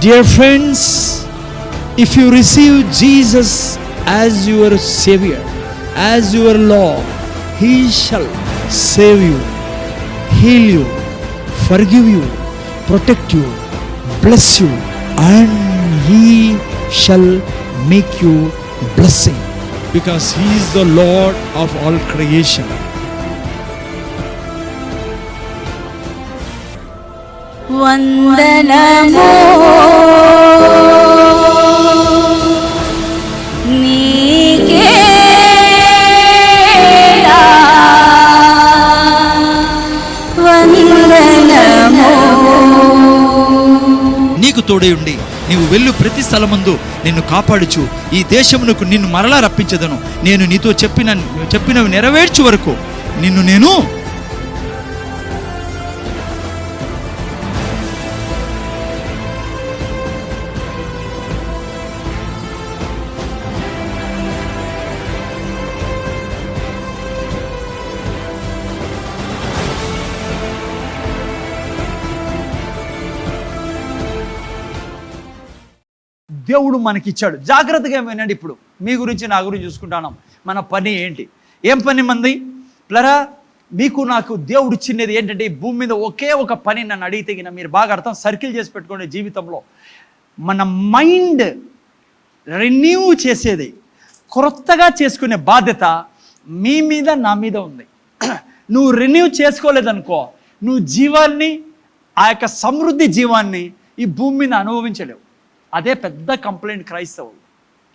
Dear friends, if you receive Jesus as your Savior, as your Lord, He shall save you, heal you, forgive you, protect you, bless you, and He shall make you blessing, because He is the Lord of all creation. వందనము నీకేలా వందనము. నీకు తోడై ఉండి నీవు వెళ్ళు ప్రతి స్థలమందు నిన్ను కాపాడుచు ఈ దేశమునకు నిన్ను మరలా రప్పించదను. నేను నీతో చెప్పినవి నెరవేర్చు వరకు నిన్ను నేను దేవుడు మనకిచ్చాడు. జాగ్రత్తగా వినండి. ఇప్పుడు మీ గురించి నా గురించి చూసుకుంటాను. మన పని ఏంటి? ఏం పని మంది ప్లరా? మీకు నాకు దేవుడు ఇచ్చినది ఏంటంటే ఈ భూమి మీద ఒకే ఒక పని. నన్ను అడిగితే మీరు బాగా అర్థం సర్కిల్ చేసి పెట్టుకోండి. జీవితంలో మన మైండ్ రెన్యూ చేసేది, కొత్తగా చేసుకునే బాధ్యత మీ మీద నా మీద ఉంది. నువ్వు రెన్యూ చేసుకోలేదనుకో, నువ్వు జీవాన్ని, ఆ యొక్క సమృద్ధి జీవాన్ని ఈ భూమి మీద అనుభవించలేవు. అదే పెద్ద కంప్లైంట్ క్రైస్తవులు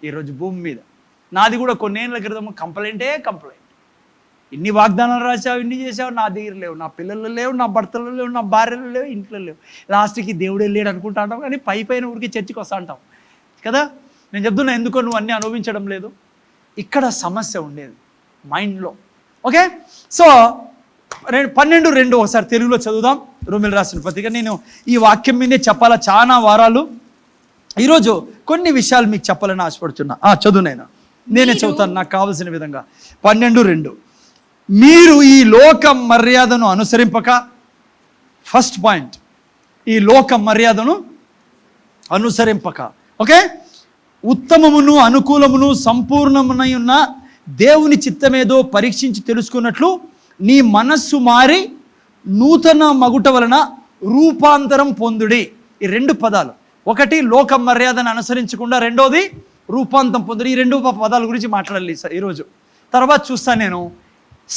ఈరోజు భూమి మీద. నాది కూడా కొన్నేళ్ళ క్రితం కంప్లైంట్. ఇన్ని వాగ్దానాలు రాసావు, ఇన్ని చేసావు, నా దగ్గర లేవు, నా పిల్లలు లేవు, నా భర్తలు లేవు, నా భార్యలు లేవు, ఇంట్లో లేవు. లాస్ట్కి దేవుడే లేడు అనుకుంటా అంటాం, కానీ పైన ఊరికి చర్చికి వస్తా అంటాం కదా. నేను చెప్తున్నా, ఎందుకో నువ్వు అన్నీ అనుభవించడం లేదు. ఇక్కడ సమస్య ఉండేది మైండ్లో. ఓకే, సో 12:2 ఒకసారి తెలుగులో చదువుదాం. రోమిలు రాసిన పత్రిక. నేను ఈ వాక్యం మీదే చెప్పాలా చాలా వారాలు. ఈరోజు కొన్ని విషయాలు మీకు చెప్పాలని ఆశపడుతున్నా. చదువునైనా నేనే చదువుతాను నాకు కావలసిన విధంగా. 12:2 మీరు ఈ లోక మర్యాదను అనుసరింపక, ఫస్ట్ పాయింట్, ఈ లోక మర్యాదను అనుసరింపక, ఓకే, ఉత్తమమును అనుకూలమును సంపూర్ణమునై ఉన్న దేవుని చిత్తమేదో పరీక్షించి తెలుసుకున్నట్లు నీ మనస్సు మారి నూతన మగుట వలన రూపాంతరం పొందుడి. ఈ 2 పదాలు, ఒకటి లోక మర్యాదను అనుసరించకుండా, రెండోది రూపాంతరం పొందుడి. ఈ 2 పదాల గురించి మాట్లాడాలి ఈరోజు. తర్వాత చూస్తాను నేను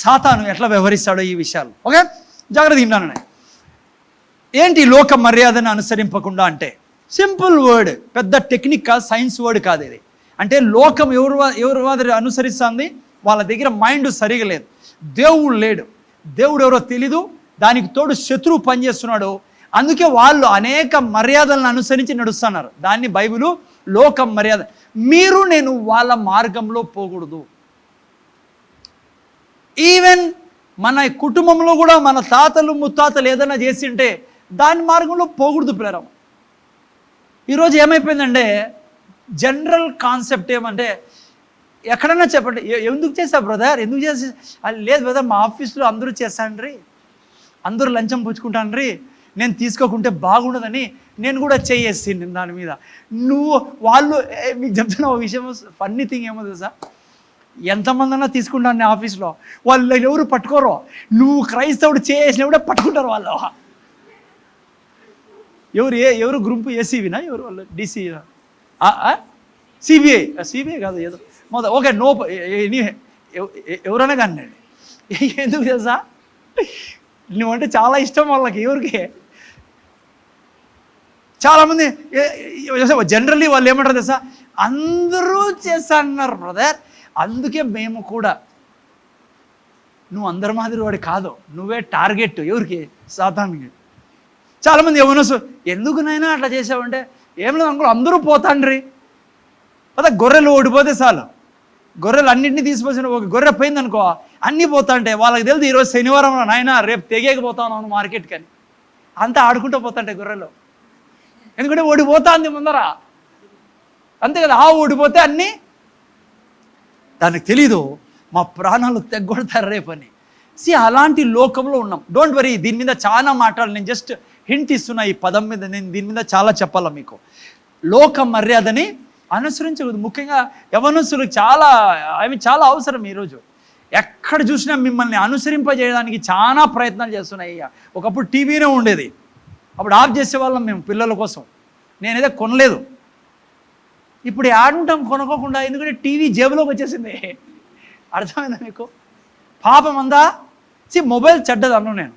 సాతాను ఎట్లా వ్యవహరిస్తాడో ఈ విషయాలు. ఓకే, జాగ్రత్త విన్నాను. ఏంటి లోక మర్యాదను అనుసరింపకుండా అంటే? సింపుల్ వర్డ్, పెద్ద టెక్నిక్ కాదు, సైన్స్ వర్డ్ కాదు ఇది. అంటే లోకం ఎవరు అనుసరిస్తుంది? వాళ్ళ దగ్గర మైండ్ సరిగా లేదు, దేవుడు లేడు, దేవుడు ఎవరో తెలీదు, దానికి తోడు శత్రువు పనిచేస్తున్నాడు. అందుకే వాళ్ళు అనేక మర్యాదలను అనుసరించి నడుస్తున్నారు. దాన్ని బైబిలు లోక మర్యాద. మీరు నేను వాళ్ళ మార్గంలో పోకూడదు. ఈవెన్ మన కుటుంబంలో కూడా మన తాతలు ముత్తాతలు ఏదైనా చేసి ఉంటే దాని మార్గంలో పోకూడదు పిల్లరం. ఈరోజు ఏమైపోయిందంటే జనరల్ కాన్సెప్ట్ ఏమంటే, ఎక్కడన్నా చెప్పండి, ఎందుకు చేసా బ్రదర్, ఎందుకు చేసి? లేదు బ్రదర్, మా ఆఫీస్లో అందరూ చేస్తాండ్రి, అందరూ లంచం పుచ్చుకుంటాండ్రి, నేను తీసుకోకుంటే బాగుండదని నేను కూడా చేయేసి దాని మీద. నువ్వు వాళ్ళు మీకు చెప్తున్న ఒక విషయం, ఫన్నీ థింగ్ ఏమో తెలుసా, ఎంతమంది అన్నా తీసుకుంటాను నేను ఆఫీస్లో, వాళ్ళు ఎవరు పట్టుకోరు. నువ్వు క్రైస్తవుడు చేసినప్పుడే పట్టుకుంటారు వాళ్ళు. ఎవరు గ్రూప్ ఏసీవినా, ఎవరు వాళ్ళు డీసీ, సిబిఐ కాదు ఏదో మొదలు. ఓకే, నో, ఎవరైనా కానీ ఎందుకు తెలుసా, నువ్వంటే చాలా ఇష్టం వాళ్ళకి. ఎవరికి? చాలామంది జనరల్లీ వాళ్ళు ఏమంటారు తెలుసా, అందరూ చేస్తా అన్నారు బ్రదర్, అందుకే మేము కూడా. నువ్వు అందరి మాదిరి వాడి కాదు, నువ్వే టార్గెట్. ఎవరికి? సాతానికి. చాలామంది ఏమన్నా ఎందుకునైనా అట్లా చేసావంటే, ఏం లేదు అనుకో, అందరూ పోతాండ్రి. అదే గొర్రెలు ఓడిపోతే చాలు, గొర్రెలు అన్నింటినీ తీసుకొచ్చిన ఒక గొర్రె పోయిందనుకో అన్నీ పోతాంటే వాళ్ళకి తెలియదు ఈరోజు శనివారం నాయన రేపు తెగేకపోతాను మార్కెట్కి అని. అంతా ఆడుకుంటూ పోతాంటే గొర్రెలు, ఎందుకంటే ఓడిపోతుంది ముందర. అంతే కదా, ఓడిపోతే అన్నీ దానికి తెలీదు మా ప్రాణాలు తెగ్గొడతారు రేపని. అలాంటి లోకంలో ఉన్నాం. డోంట్ వరీ, దీని మీద చాలా మాట్లాడాలి. నేను జస్ట్ హింట్ ఇస్తున్నా ఈ పదం మీద. నేను దీని మీద చాలా చెప్పాలా మీకు. లోక మర్యాదని అనుసరించకూడదు. ముఖ్యంగా యవనస్తులకు చాలా అవసరం. ఈరోజు ఎక్కడ చూసినా మిమ్మల్ని అనుసరింపజేయడానికి చాలా ప్రయత్నాలు చేస్తున్నాయి. ఒకప్పుడు టీవీనే ఉండేది, అప్పుడు ఆఫ్ చేసేవాళ్ళం మేము పిల్లల కోసం. నేనేదో కొనలేదు, ఇప్పుడు ఆడుంటాం కొనుక్కోకుండా, ఎందుకంటే టీవీ జేబులోకి వచ్చేసింది. అర్థమైందా మీకు? పాపం అందా మొబైల్ చెడ్డది అన్నాను నేను,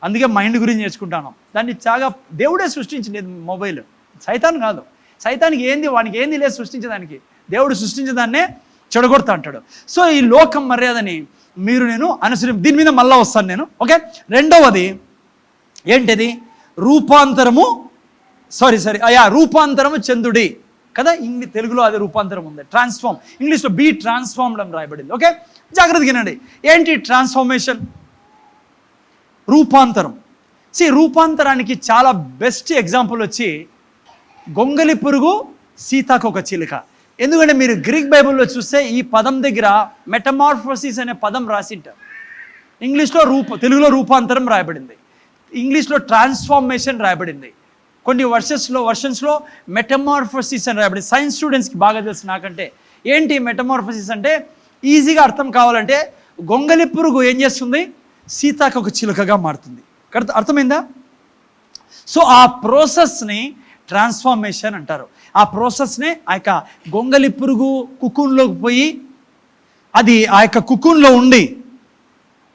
అందుకే మైండ్ గురించి నేర్చుకుంటాను. దాన్ని చాలా దేవుడే సృష్టించింది మొబైల్, సైతాన్ కాదు. సైతానికి ఏంది, వానికి ఏంది లేదు సృష్టించేదానికి. దేవుడు సృష్టించేదాన్నే చెడగొడతా అంటాడు. సో ఈ లోకం మర్యాదని నేను దీని మీద మళ్ళా వస్తాను నేను. ఓకే, రెండవది ఏంటిది? రూపాంతరము చెందుడి కదా. తెలుగులో అది రూపాంతరం ఉంది, ట్రాన్స్ఫార్మ్. ఇంగ్లీష్లో బీ ట్రాన్స్ఫార్మ్డ్ అని రాయబడింది. ఓకే, జాగ్రత్తగా వినండి. ఏంటి ట్రాన్స్ఫార్మేషన్? రూపాంతరం. రూపాంతరానికి చాలా బెస్ట్ ఎగ్జాంపుల్ వచ్చి గొంగలి పురుగు, సీతాకొక చిలుక. ఎందుకంటే మీరు గ్రీక్ బైబిల్లో చూస్తే ఈ పదం దగ్గర మెటమార్ఫోసిస్ అనే పదం రాసింటారు. ఇంగ్లీష్లో తెలుగులో రూపాంతరం రాయబడింది, ఇంగ్లీష్లో ట్రాన్స్ఫార్మేషన్ రాయబడింది. కొన్ని వర్షన్స్లో మెటమార్ఫోసిస్ అని రాయబడింది. సైన్స్ స్టూడెంట్స్కి బాగా తెలుసు నాకంటే. ఏంటి మెటమార్ఫోసిస్ అంటే? ఈజీగా అర్థం కావాలంటే గొంగలి పురుగు ఏం చేస్తుంది? సీతాకొక చిలుకగా మారుతుంది. అర్థమైందా? సో ఆ ప్రాసెస్ని ట్రాన్స్ఫార్మేషన్ అంటారు. ఆ ప్రాసెస్నే ఆ యొక్క గొంగలి పురుగు కుకున్లోకి పోయి అది ఆ యొక్క కుకున్లో ఉండి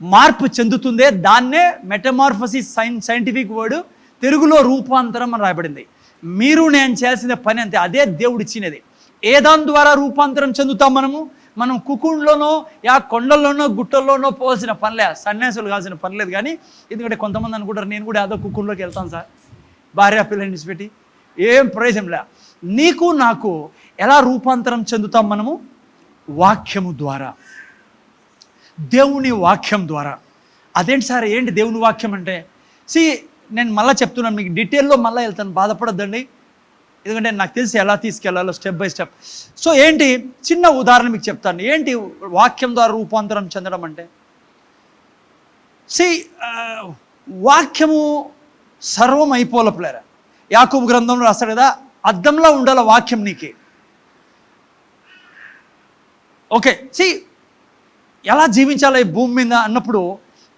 మార్పు చెందుతుందే, దాన్నే మెటమార్ఫోసిస్ సైంటిఫిక్ వర్డ్. తెలుగులో రూపాంతరం అని రాయబడింది. నేను చేయాల్సిన పని అంతే, అదే దేవుడు ఇచ్చినది. ఏ దాని ద్వారా రూపాంతరం చెందుతాం మనం కుకున్లోనో కొండల్లోనో గుట్టల్లోనో పోవాల్సిన పనిలే, సన్యాసులు కావాల్సిన పనిలేదు. కానీ ఎందుకంటే కొంతమంది అనుకుంటారు నేను కూడా ఏదో కుకున్లోకి వెళ్తాను సార్, భార్య పిల్లని విడిచిపెట్టి. ఏం ప్రయోజనంలే. నీకు నాకు ఎలా రూపాంతరం చెందుతాం మనము? వాక్యము ద్వారా, దేవుని వాక్యం ద్వారా. అదేంటి సార్, ఏంటి దేవుని వాక్యం అంటే? నేను మళ్ళీ చెప్తున్నాను మీకు, డీటెయిల్లో మళ్ళీ వెళ్తాను, బాధపడొద్దండి. ఎందుకంటే నాకు తెలిసి ఎలా తీసుకెళ్లాలో స్టెప్ బై స్టెప్. సో ఏంటి, చిన్న ఉదాహరణ మీకు చెప్తాను. ఏంటి వాక్యం ద్వారా రూపాంతరం చెందడం అంటే? వాక్యము సర్వం అయిపోలపులేరా. యాకోబు గ్రంథంలో రాస్తాడు కదా, అద్దంలో ఉండాల వాక్యం నీకే. ఓకే, ఎలా జీవించాలి ఈ భూమి మీద అన్నప్పుడు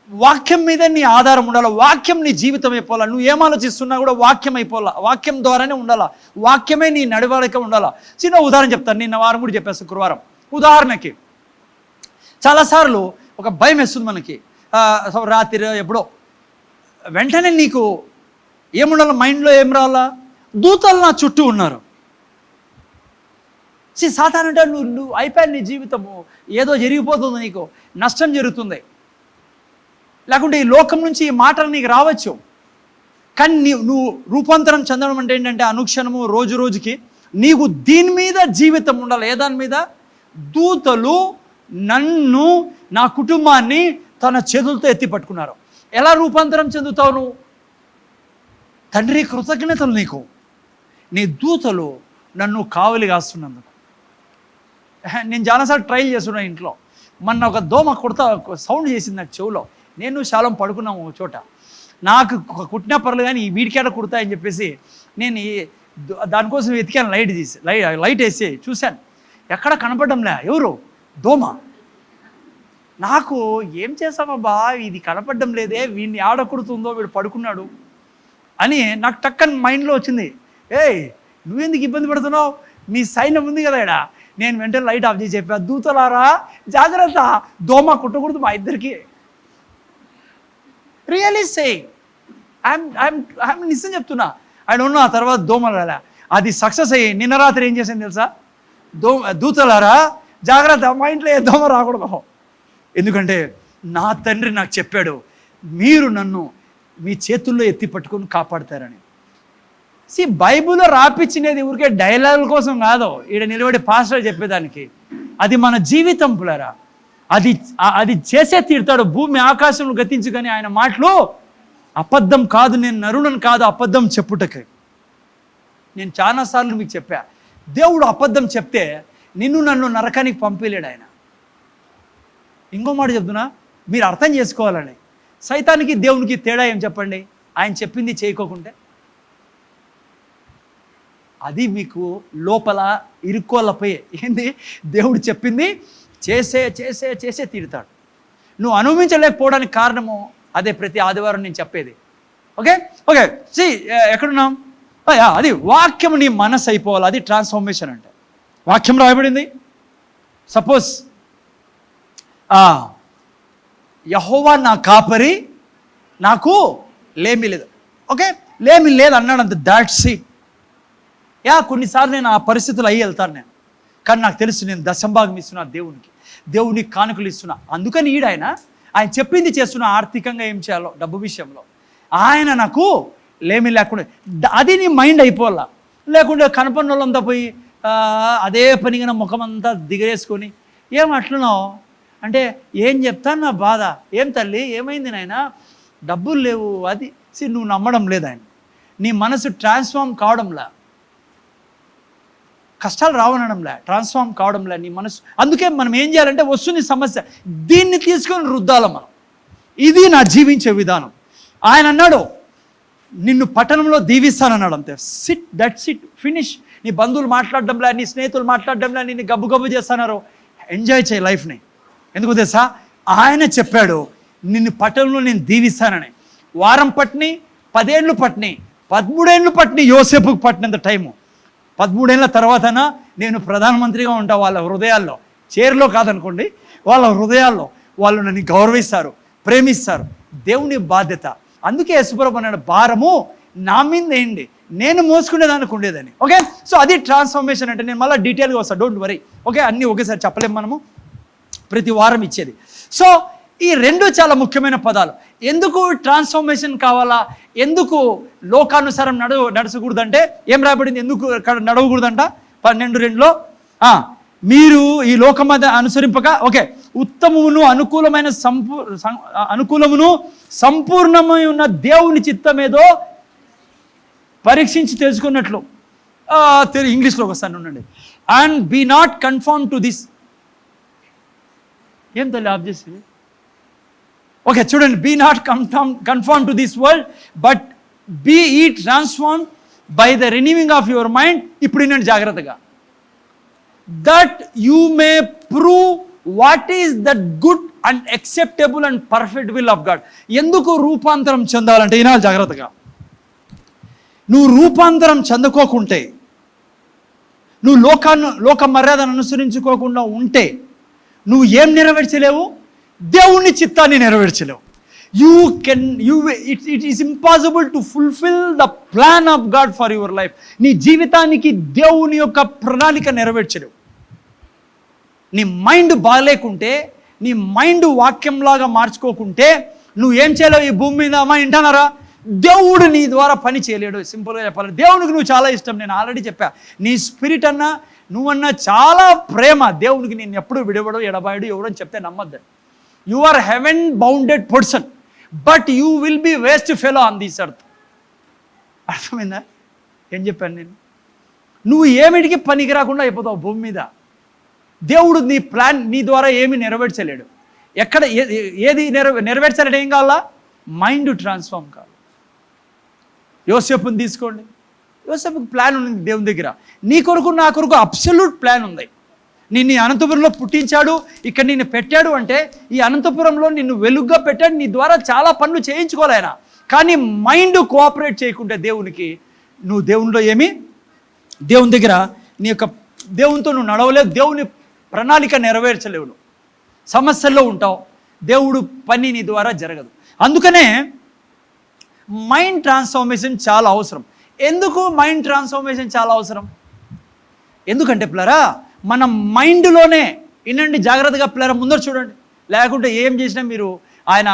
వాక్యం మీద నీ ఆధారం ఉండాలి. వాక్యం నీ జీవితం అయిపోవాలా. నువ్వు ఏం ఆలోచిస్తున్నా కూడా వాక్యం అయిపోవాలా, వాక్యం ద్వారానే ఉండాలా, వాక్యమే నీ నడవడిక ఉండాలా. చిన్న ఉదాహరణ చెప్తాను. నిన్న వారం కూడా చెప్పాను, శుక్రవారం. ఉదాహరణకి చాలాసార్లు ఒక భయం వేస్తుంది మనకి. రాత్రి ఎప్పుడో వెంటనే నీకు ఏముండాలి, మైండ్లో ఏం రావాలా? దూతలు నా చుట్టూ ఉన్నారు. సాతాను అంటే నువ్వు అయిపోయాడు, నీ జీవితము ఏదో జరిగిపోతుంది, నీకు నష్టం జరుగుతుంది, లేకుంటే ఈ లోకం నుంచి ఈ మాటలు నీకు రావచ్చు. కానీ నువ్వు రూపాంతరం చెందడం అంటే ఏంటంటే అనుక్షణము రోజు రోజుకి నీకు దీని మీద జీవితం ఉండాలి. ఏ దాని మీద? దూతలు నన్ను, నా కుటుంబాన్ని తన చేతులతో ఎత్తి పట్టుకున్నారు. ఎలా రూపాంతరం చెందుతావు నువ్వు? తండ్రి కృతజ్ఞతలు నీకు, నీ దూతలు నన్ను కావలి కాస్తున్నందుకు. నేను చాలాసార్లు ట్రైల్ చేస్తున్నా ఇంట్లో. మొన్న ఒక దోమ సౌండ్ చేసింది నాకు చెవులో. నేను శాలం పడుకున్నాము ఒక చోట. నాకు కుట్టినా పర్లేదు కానీ ఈ వీడికేట కుడతాయని చెప్పేసి నేను దానికోసం వెతికాను. లైట్ వేసి చూశాను, ఎక్కడ కనపడంలే. ఎవరు? దోమ. నాకు ఏం చేసామబ్బా, ఇది కనపడడం లేదే, వీడిని ఆడ కుడుతుందో, వీడు పడుకున్నాడు అని నాకు టక్కని మైండ్లో వచ్చింది. నువ్వెందుకు ఇబ్బంది పడుతున్నావు, మీ సైన్యం ఉంది కదా ఇక్కడ. నేను వెంటనే లైట్ ఆఫ్ చేసి చెప్పా, దూతలారా జాగ్రత్త, దోమ కుట్టకూడదు మా ఇద్దరికి. రియలీ సేయింగ్, ఐఎమ్ నిజం చెప్తున్నా. ఐ డోంట్ నో ఆ తర్వాత దోమలు రాలే. అది సక్సెస్ అయ్యి నిన్న రాత్రి ఏం చేశాను తెలుసా? దూతలారా జాగ్రత్త, మా ఇంట్లో ఏ దోమ రాకూడదు. ఎందుకంటే నా తండ్రి నాకు చెప్పాడు, మీరు నన్ను మీ చేతుల్లో ఎత్తి పట్టుకొని కాపాడుతారని. బైబిల్లో రాపిచ్చినది ఊరికే డైలాగుల కోసం కాదు, ఈడ నిలబడి పాస్టర్ చెప్పేదానికి. అది మన జీవితం పులరా. అది చేసే తీరుతాడు. భూమి ఆకాశంలో గతించు కానీ ఆయన మాటలు అబద్ధం కాదు. నేను నరుణను కాదు అబద్ధం చెప్పుటకి. నేను చాలాసార్లు మీకు చెప్పా, దేవుడు అబద్ధం చెప్తే నిన్ను నన్ను నరకానికి పంపిలేడు ఆయన. ఇంకో మాట చెప్తున్నా, మీరు అర్థం చేసుకోవాలని. సైతానికి దేవునికి తేడా ఏం చెప్పండి? ఆయన చెప్పింది చేయకోకుంటే? అది మీకు లోపల ఇరుక్కోలపోయే ఏంది, దేవుడు చెప్పింది చేసే చేసే చేసే తీరుతాడు. నువ్వు అనుభవించలేకపోవడానికి కారణము అదే. ప్రతి ఆదివారం నేను చెప్పేది. ఓకే ఓకే సి ఎక్కడున్నాం? అది వాక్యం నీ మనసు అయిపోవాలి. అది ట్రాన్స్ఫర్మేషన్ అంటే. వాక్యం రాయబడింది. సపోజ్ యెహోవా నా కాపరి, నాకు లేమి లేదు. ఓకే, లేమి లేదు అన్నాడు అంత. That's it. కొన్నిసార్లు నేను ఆ పరిస్థితులు అయ్యి వెళ్తాను నేను. కానీ నాకు తెలుసు నేను దశంభాగం ఇస్తున్నా దేవునికి, దేవునికి కానుకలు ఇస్తున్నా. అందుకని ఆయన చెప్పింది చేస్తున్నా. ఆర్థికంగా ఏం చేయాలో, డబ్బు విషయంలో ఆయన నాకు లేమి లేకుండా. అది నీ మైండ్ అయిపోవాలా. లేకుంటే కనపడిన వాళ్ళంతా పోయి అదే పనిగా ముఖం అంతా దిగరేసుకొని ఏం అట్లనో అంటే ఏం చెప్తాను నా బాధ. ఏం తల్లి ఏమైంది నాయన, డబ్బులు లేవు. అది నువ్వు నమ్మడం లేదు. ఆయన నీ మనసు ట్రాన్స్ఫార్మ్ కావడంలా, కష్టాలు రావడంలా, ట్రాన్స్ఫార్మ్ కావడంలా నీ మనసు. అందుకే మనం ఏం చేయాలంటే వస్తుంది సమస్య, దీన్ని తీసుకొని రుద్దాల మనం. ఇది నా జీవించే విధానం. ఆయన అన్నాడు నిన్ను పట్టణంలో దీవిస్తానన్నాడు. అంతే. SIT, that SIT, finish. నీ బంధువులు మాట్లాడడంలా, నీ స్నేహితులు మాట్లాడడంలా నిన్ను గబ్బు గబ్బు చేస్తున్నారు. ఎంజాయ్ చేయి లైఫ్ని. ఎందుకు తెలుసా? ఆయన చెప్పాడు నిన్ను పట్టణంలో నేను దీవిస్తానని. వారం పట్టిని, 10 ఏళ్ళు పట్టిని, 13 ఏళ్ళు పట్టిని, యోసేపుకు పట్టినంత టైము. 13 ఏళ్ళ తర్వాతనా నేను ప్రధానమంత్రిగా ఉంటా వాళ్ళ హృదయాల్లో. చైర్లో కాదనుకోండి, వాళ్ళ హృదయాల్లో వాళ్ళు నన్ను గౌరవిస్తారు, ప్రేమిస్తారు. దేవుని బాధ్యత. అందుకే యేసుప్రభువు అన్నాడు భారము నా మీద వేయండి, నేను మోసుకునేదానికి ఉండేదని. ఓకే, సో అది ట్రాన్స్ఫర్మేషన్ అంటే. నేను మళ్ళీ డీటెయిల్గా వస్తాను, డోంట్ వరీ. ఓకే, అన్నీ ఒకేసారి చెప్పలేము మనము, ప్రతి వారం ఇచ్చేది. సో ఈ 2 చాలా ముఖ్యమైన పదాలు. ఎందుకు ట్రాన్స్ఫర్మేషన్ కావాలా, ఎందుకు లోకానుసారం నడచకూడదంటే ఏం రాయబడింది, ఎందుకు నడవకూడదంట 12:2లో మీరు ఈ లోకం అనుసరింపక ఓకే ఉత్తమమును అనుకూలమును సంపూర్ణమై ఉన్న దేవుని చిత్తమేదో పరీక్షించి తెలుసుకున్నట్లు. ఇంగ్లీష్లోకి వస్తాను ఉండండి. And be not conform to this. ఏం తల్లి ఆఫ్ చేసేది? ఓకే చూడండి. Be not conform to this world but be ye transform by the renewing of your mind. ఇప్పుడు నేను జాగ్రత్తగా. That you may prove what is that good and acceptable and perfect will of God. ఎందుకు రూపాంతరం చెందాలంటే ఈనాడు జాగ్రత్తగా. నువ్వు రూపాంతరం చెందుకోకుంటే, నువ్వు లోక మర్యాదను అనుసరించుకోకుండా ఉంటే నువ్వు ఏం నెరవేర్చలేవు? దేవుని చిత్తాన్ని నెరవేర్చలేవు. It is impossible to fulfil the plan of God for your life. నీ జీవితానికి దేవుని యొక్క ప్రణాళిక నెరవేర్చలేవు. నీ మైండ్ బాగాలేకుంటే, నీ మైండ్ వాక్యంలాగా మార్చుకోకుంటే నువ్వు ఏం చేయలేవు ఈ భూమి మీద. అమ్మా వింటున్నారా? దేవుడు నీ ద్వారా పని చేయలేడు. సింపుల్గా చెప్పాలి, దేవునికి నువ్వు చాలా ఇష్టం. నేను ఆల్రెడీ చెప్పా, నీ స్పిరిట్ అన్నా నువ్వన్నా చాలా ప్రేమ. దేవునికి నేను ఎప్పుడు విడవడు, ఎడబాయడు, ఎవడని చెప్తే నమ్మద్దు. You are heaven bounded person but you will be waste fellow on this earth. అర్థమైందా ఏం చెప్పాను నేను? నువ్వు ఏమిటికి పనికి రాకుండా అయిపోతావు భూమి మీద. దేవుడు నీ ప్లాన్ నీ ద్వారా ఏమి నెరవేర్చలేడు. ఎక్కడ ఏది నెరవేర్చలేడు? ఏం కావాలా? మైండ్ ట్రాన్స్ఫార్మ్ కావాలి. యోసేపుని తీసుకోండి. యోసేపుకి ప్లాన్ ఉంది దేవుని దగ్గర. నీ కొరకు నా కొరకు అబ్సల్యూట్ ప్లాన్ ఉంది. నిన్ను అనంతపురంలో పుట్టించాడు, ఇక్కడ నిన్ను పెట్టాడు అంటే ఈ అనంతపురంలో నిన్ను వెలుగ్గా పెట్టాడు. నీ ద్వారా చాలా పనులు చేయించుకోవాలి ఆయన. కానీ మైండ్ కోఆపరేట్ చేయకుంటే దేవునికి, నువ్వు దేవునిలో దేవుని దగ్గర నీ యొక్క దేవునితో నువ్వు నడవలేవు. దేవుని ప్రణాళిక నెరవేర్చలేవు. నువ్వు సమస్యల్లో ఉంటావు. దేవుడు పని నీ ద్వారా జరగదు. అందుకనే మైండ్ ట్రాన్స్ఫర్మేషన్ చాలా అవసరం. ఎందుకు మైండ్ ట్రాన్స్ఫర్మేషన్ చాలా అవసరం? ఎందుకంటే పిల్లరా, మన మైండ్లోనే వినండి జాగ్రత్తగా పిల్లరా, ముందర చూడండి. లేకుంటే ఏం చేసినా మీరు ఆయన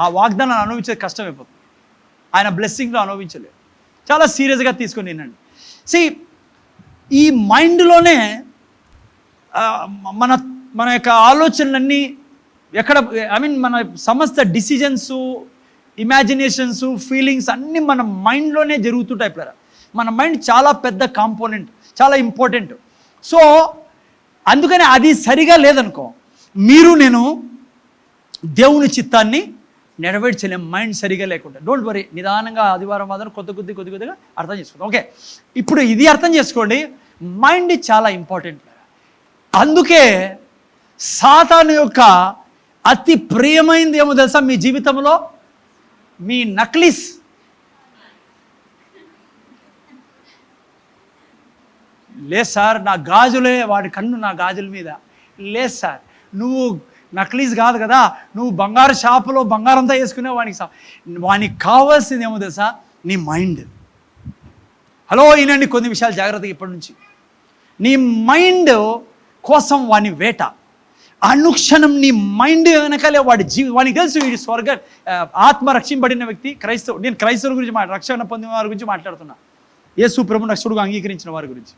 ఆ వాగ్దానాన్ని అనుభవించేది కష్టమైపోతుంది. ఆయన బ్లెస్సింగ్లో అనుభవించలేదు. చాలా సీరియస్గా తీసుకొని వినండి. ఈ మైండ్లోనే మన యొక్క ఆలోచనలన్నీ ఎక్కడ మన సమస్త డిసిజన్సు, ఇమాజినేషన్స్, ఫీలింగ్స్ అన్నీ మన మైండ్లోనే జరుగుతుంటాయి పిల్లరా. మన మైండ్ చాలా పెద్ద కాంపోనెంట్, చాలా ఇంపార్టెంట్. సో అందుకని అది సరిగా లేదనుకో, నేను దేవుని చిత్తాన్ని నెరవేర్చలేం మైండ్ సరిగా లేకుండా. డోంట్ వరీ, నిదానంగా ఆదివారం మాత్రం కొద్దిగా అర్థం చేసుకుందాం. ఓకే, ఇప్పుడు ఇది అర్థం చేసుకోండి, మైండ్ చాలా ఇంపార్టెంట్. అందుకే సాతాను యొక్క అతి ప్రియమైనది ఏమో తెలుసా మీ జీవితంలో? మీ నక్లీస్. లేదు సార్, నా గాజులే, వాడి కన్ను నా గాజుల మీద. లేదు సార్, నువ్వు నక్లీస్ కాదు కదా, నువ్వు బంగారు షాపులో బంగారంతా వేసుకునే వానికి కావాల్సింది ఏమో తెలుసా? నీ మైండ్. హలో, ఈయనండి కొన్ని విషయాలు జాగ్రత్తగా ఇప్పటి నుంచి. నీ మైండ్ కోసం వాని వేట. అనుక్షణం నీ మైండ్ వెనకాలే వానికి తెలుసు వీడి ఆత్మ రక్షింపబడిన వ్యక్తి క్రైస్తవు. నేను క్రైస్తవుల గురించి రక్షణ పొందిన వారి గురించి మాట్లాడుతున్నా, యేసు ప్రభువును రక్షకుడుగా అంగీకరించిన వారి గురించి.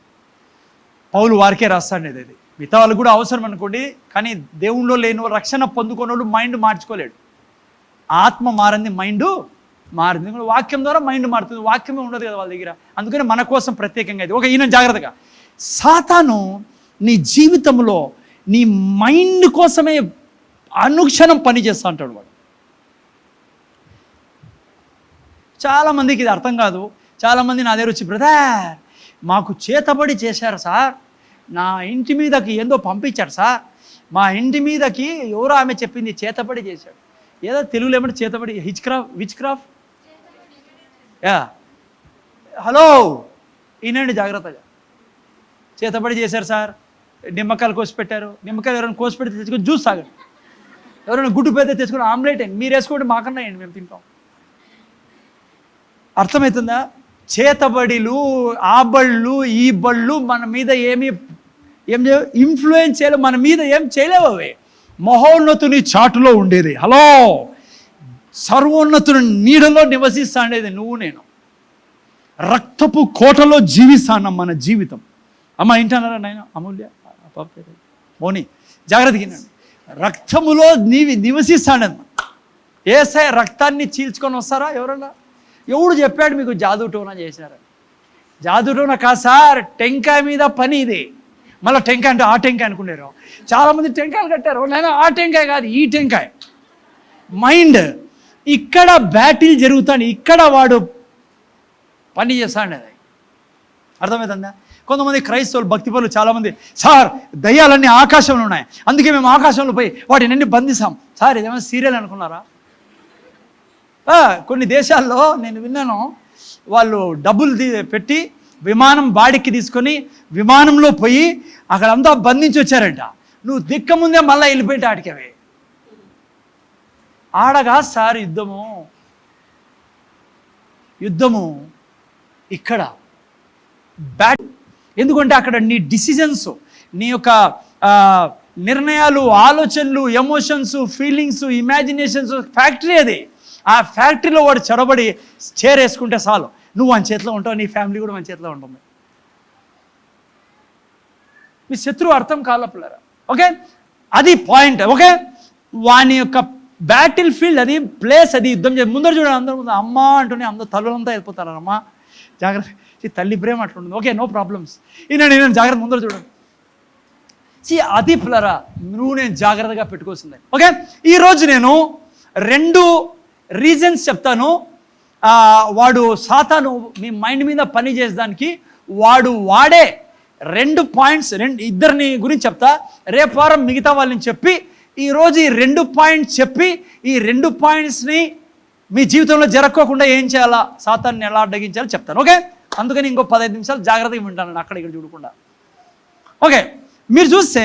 పౌలు వారికే రాస్తాడు ఇది. మిగతా వాళ్ళు కూడా అవసరం అనుకోండి, కానీ దేవుళ్ళో లేని రక్షణ పొందుకున్న వాళ్ళు మైండ్ మార్చుకోలేడు. ఆత్మ మారింది, మైండ్ మారింది. వాక్యం ద్వారా మైండ్ మారుతుంది, వాక్యమే ఉండదు కదా వాళ్ళ దగ్గర. అందుకని మన కోసం ప్రత్యేకంగా ఇది. ఈయన జాగ్రత్తగా, సాతాను నీ జీవితంలో నీ మైండ్ కోసమే అనుక్షణం పని చేస్తూ ఉంటాడు వాడు. చాలామందికి ఇది అర్థం కాదు. చాలామంది నా దగ్గర వచ్చి, బ్రదర్ మాకు చేతబడి చేశారు సార్, నా ఇంటి మీదకి ఏందో పంపించారు సార్, మా ఇంటి మీదకి ఎవరో ఆమె చెప్పింది చేతబడి చేశాడు. ఏదో తెలుగులో ఏమంటే చేతబడి, విచ్ క్రాఫ్ట్. హలో, ఈయనండి జాగ్రత్తగా. చేతబడి చేశారు సార్, నిమ్మకాయలు కోసి పెట్టారు. నిమ్మకాయలు ఎవరైనా కోసి పెడితే తెచ్చుకొని జ్యూస్ తాగండి, ఎవరైనా గుడ్డు పెడితే తెచ్చుకొని ఆమ్లెట్ అయ్యండి, మీరు వేసుకోండి, మాకన్నా వేయండి, మేము తింటాం. అర్థమవుతుందా? చేతబడిలు, ఆ బళ్ళు ఈ బళ్ళు మన మీద ఏం ఇన్ఫ్లుయెన్స్ చేయలేవు, మన మీద ఏం చేయలేవు. అవి మహోన్నతుని చాటులో ఉండేది. హలో, సర్వోన్నతుని నీడలో నివసిస్తాండేది నువ్వు నేను. రక్తపు కోటలో జీవిస్తాను మన జీవితం. అమ్మ ఇంటన్నారా నాయన? అమూల్య, మోని జాగ్రత్తగా, రక్తములో నివసిస్తాడన్న యేసయ్య రక్తాన్ని చీల్చుకొని వస్తారా ఎవరన్నా? ఎవడు చెప్పాడు మీకు జాదూ టోనా చేశారని? జాదూ టోనా కాదు సార్, టెంకాయ మీద పని ఇది. మళ్ళీ టెంకాయ అంటే ఆ టెంకాయ అనుకునేరు చాలామంది. టెంకాయలు కట్టారు, నేను ఆ టెంకాయ కాదు, ఈ టెంకాయ. మైండ్ ఇక్కడ బ్యాటిల్ జరుగుతాను, ఇక్కడ వాడు పని చేస్తాడు. అది అర్థమవుతుందా? కొంతమంది క్రైస్తవులు భక్తి పనులు చాలామంది, సార్ దయ్యాలన్నీ ఆకాశంలో ఉన్నాయి, అందుకే మేము ఆకాశంలో పోయి వాటిని బంధిస్తాం. సార్ ఇదేమైనా సీరియల్ అనుకున్నారా? కొన్ని దేశాల్లో నేను విన్నాను, వాళ్ళు డబ్బులు పెట్టి విమానం బాడికి తీసుకొని విమానంలో పోయి అక్కడంతా బంధించి వచ్చారంట. నువ్వు దిక్క ముందే మళ్ళీ వెళ్ళిపోయి ఆడికవే. ఆడగా సార్ యుద్ధము ఇక్కడ ఎందుకంటే అక్కడ నీ డిసిజన్స్, నీ యొక్క నిర్ణయాలు, ఆలోచనలు, ఎమోషన్స్, ఫీలింగ్స్, ఇమాజినేషన్స్ ఫ్యాక్టరీ అది. ఆ ఫ్యాక్టరీలో వాడు చొరబడి చేరేసుకుంటే చాలు, నువ్వు మన చేతిలో ఉంటావు, నీ ఫ్యామిలీ కూడా మన చేతిలో ఉంటుంది. మీ శత్రువు అర్థం కాలపులరా. ఓకే, అది పాయింట్. ఓకే, వాని యొక్క బ్యాటిల్ ఫీల్డ్ అది, ప్లేస్ అది. యుద్ధం ముందర చూడండి, అందరూ ముందు అమ్మ అంటూనే అందరూ తల్లులంతా వెళ్ళిపోతారు. అమ్మ జాగ్రత్త, తల్లి ప్రేమ అట్లుంటుంది. Okay, no problems. నేను జాగ్రత్త ముందర చూడండి. అది పిల్లరా, నువ్వు నేను జాగ్రత్తగా పెట్టుకోవాల్సిందే. ఓకే, ఈరోజు నేను 2 రీజన్స్ చెప్తాను. వాడు సాతాను మీ మైండ్ మీద పని చేసేదానికి వాడే 2 పాయింట్స్, ఇద్దరిని గురించి చెప్తా. రేపు వారం మిగతా వాళ్ళని చెప్పి, ఈరోజు ఈ 2 పాయింట్స్ చెప్పి, ఈ 2 పాయింట్స్ని మీ జీవితంలో జరగకోకుండా ఏం చేయాలా, సాతాన్ని ఎలా అడ్డగించాలో చెప్తాను. ఓకే, అందుకని ఇంకో 15 నిమిషాలు జాగ్రత్తగా వింటాను, అక్కడ ఇక్కడ చూడకుండా. ఓకే, మీరు చూస్తే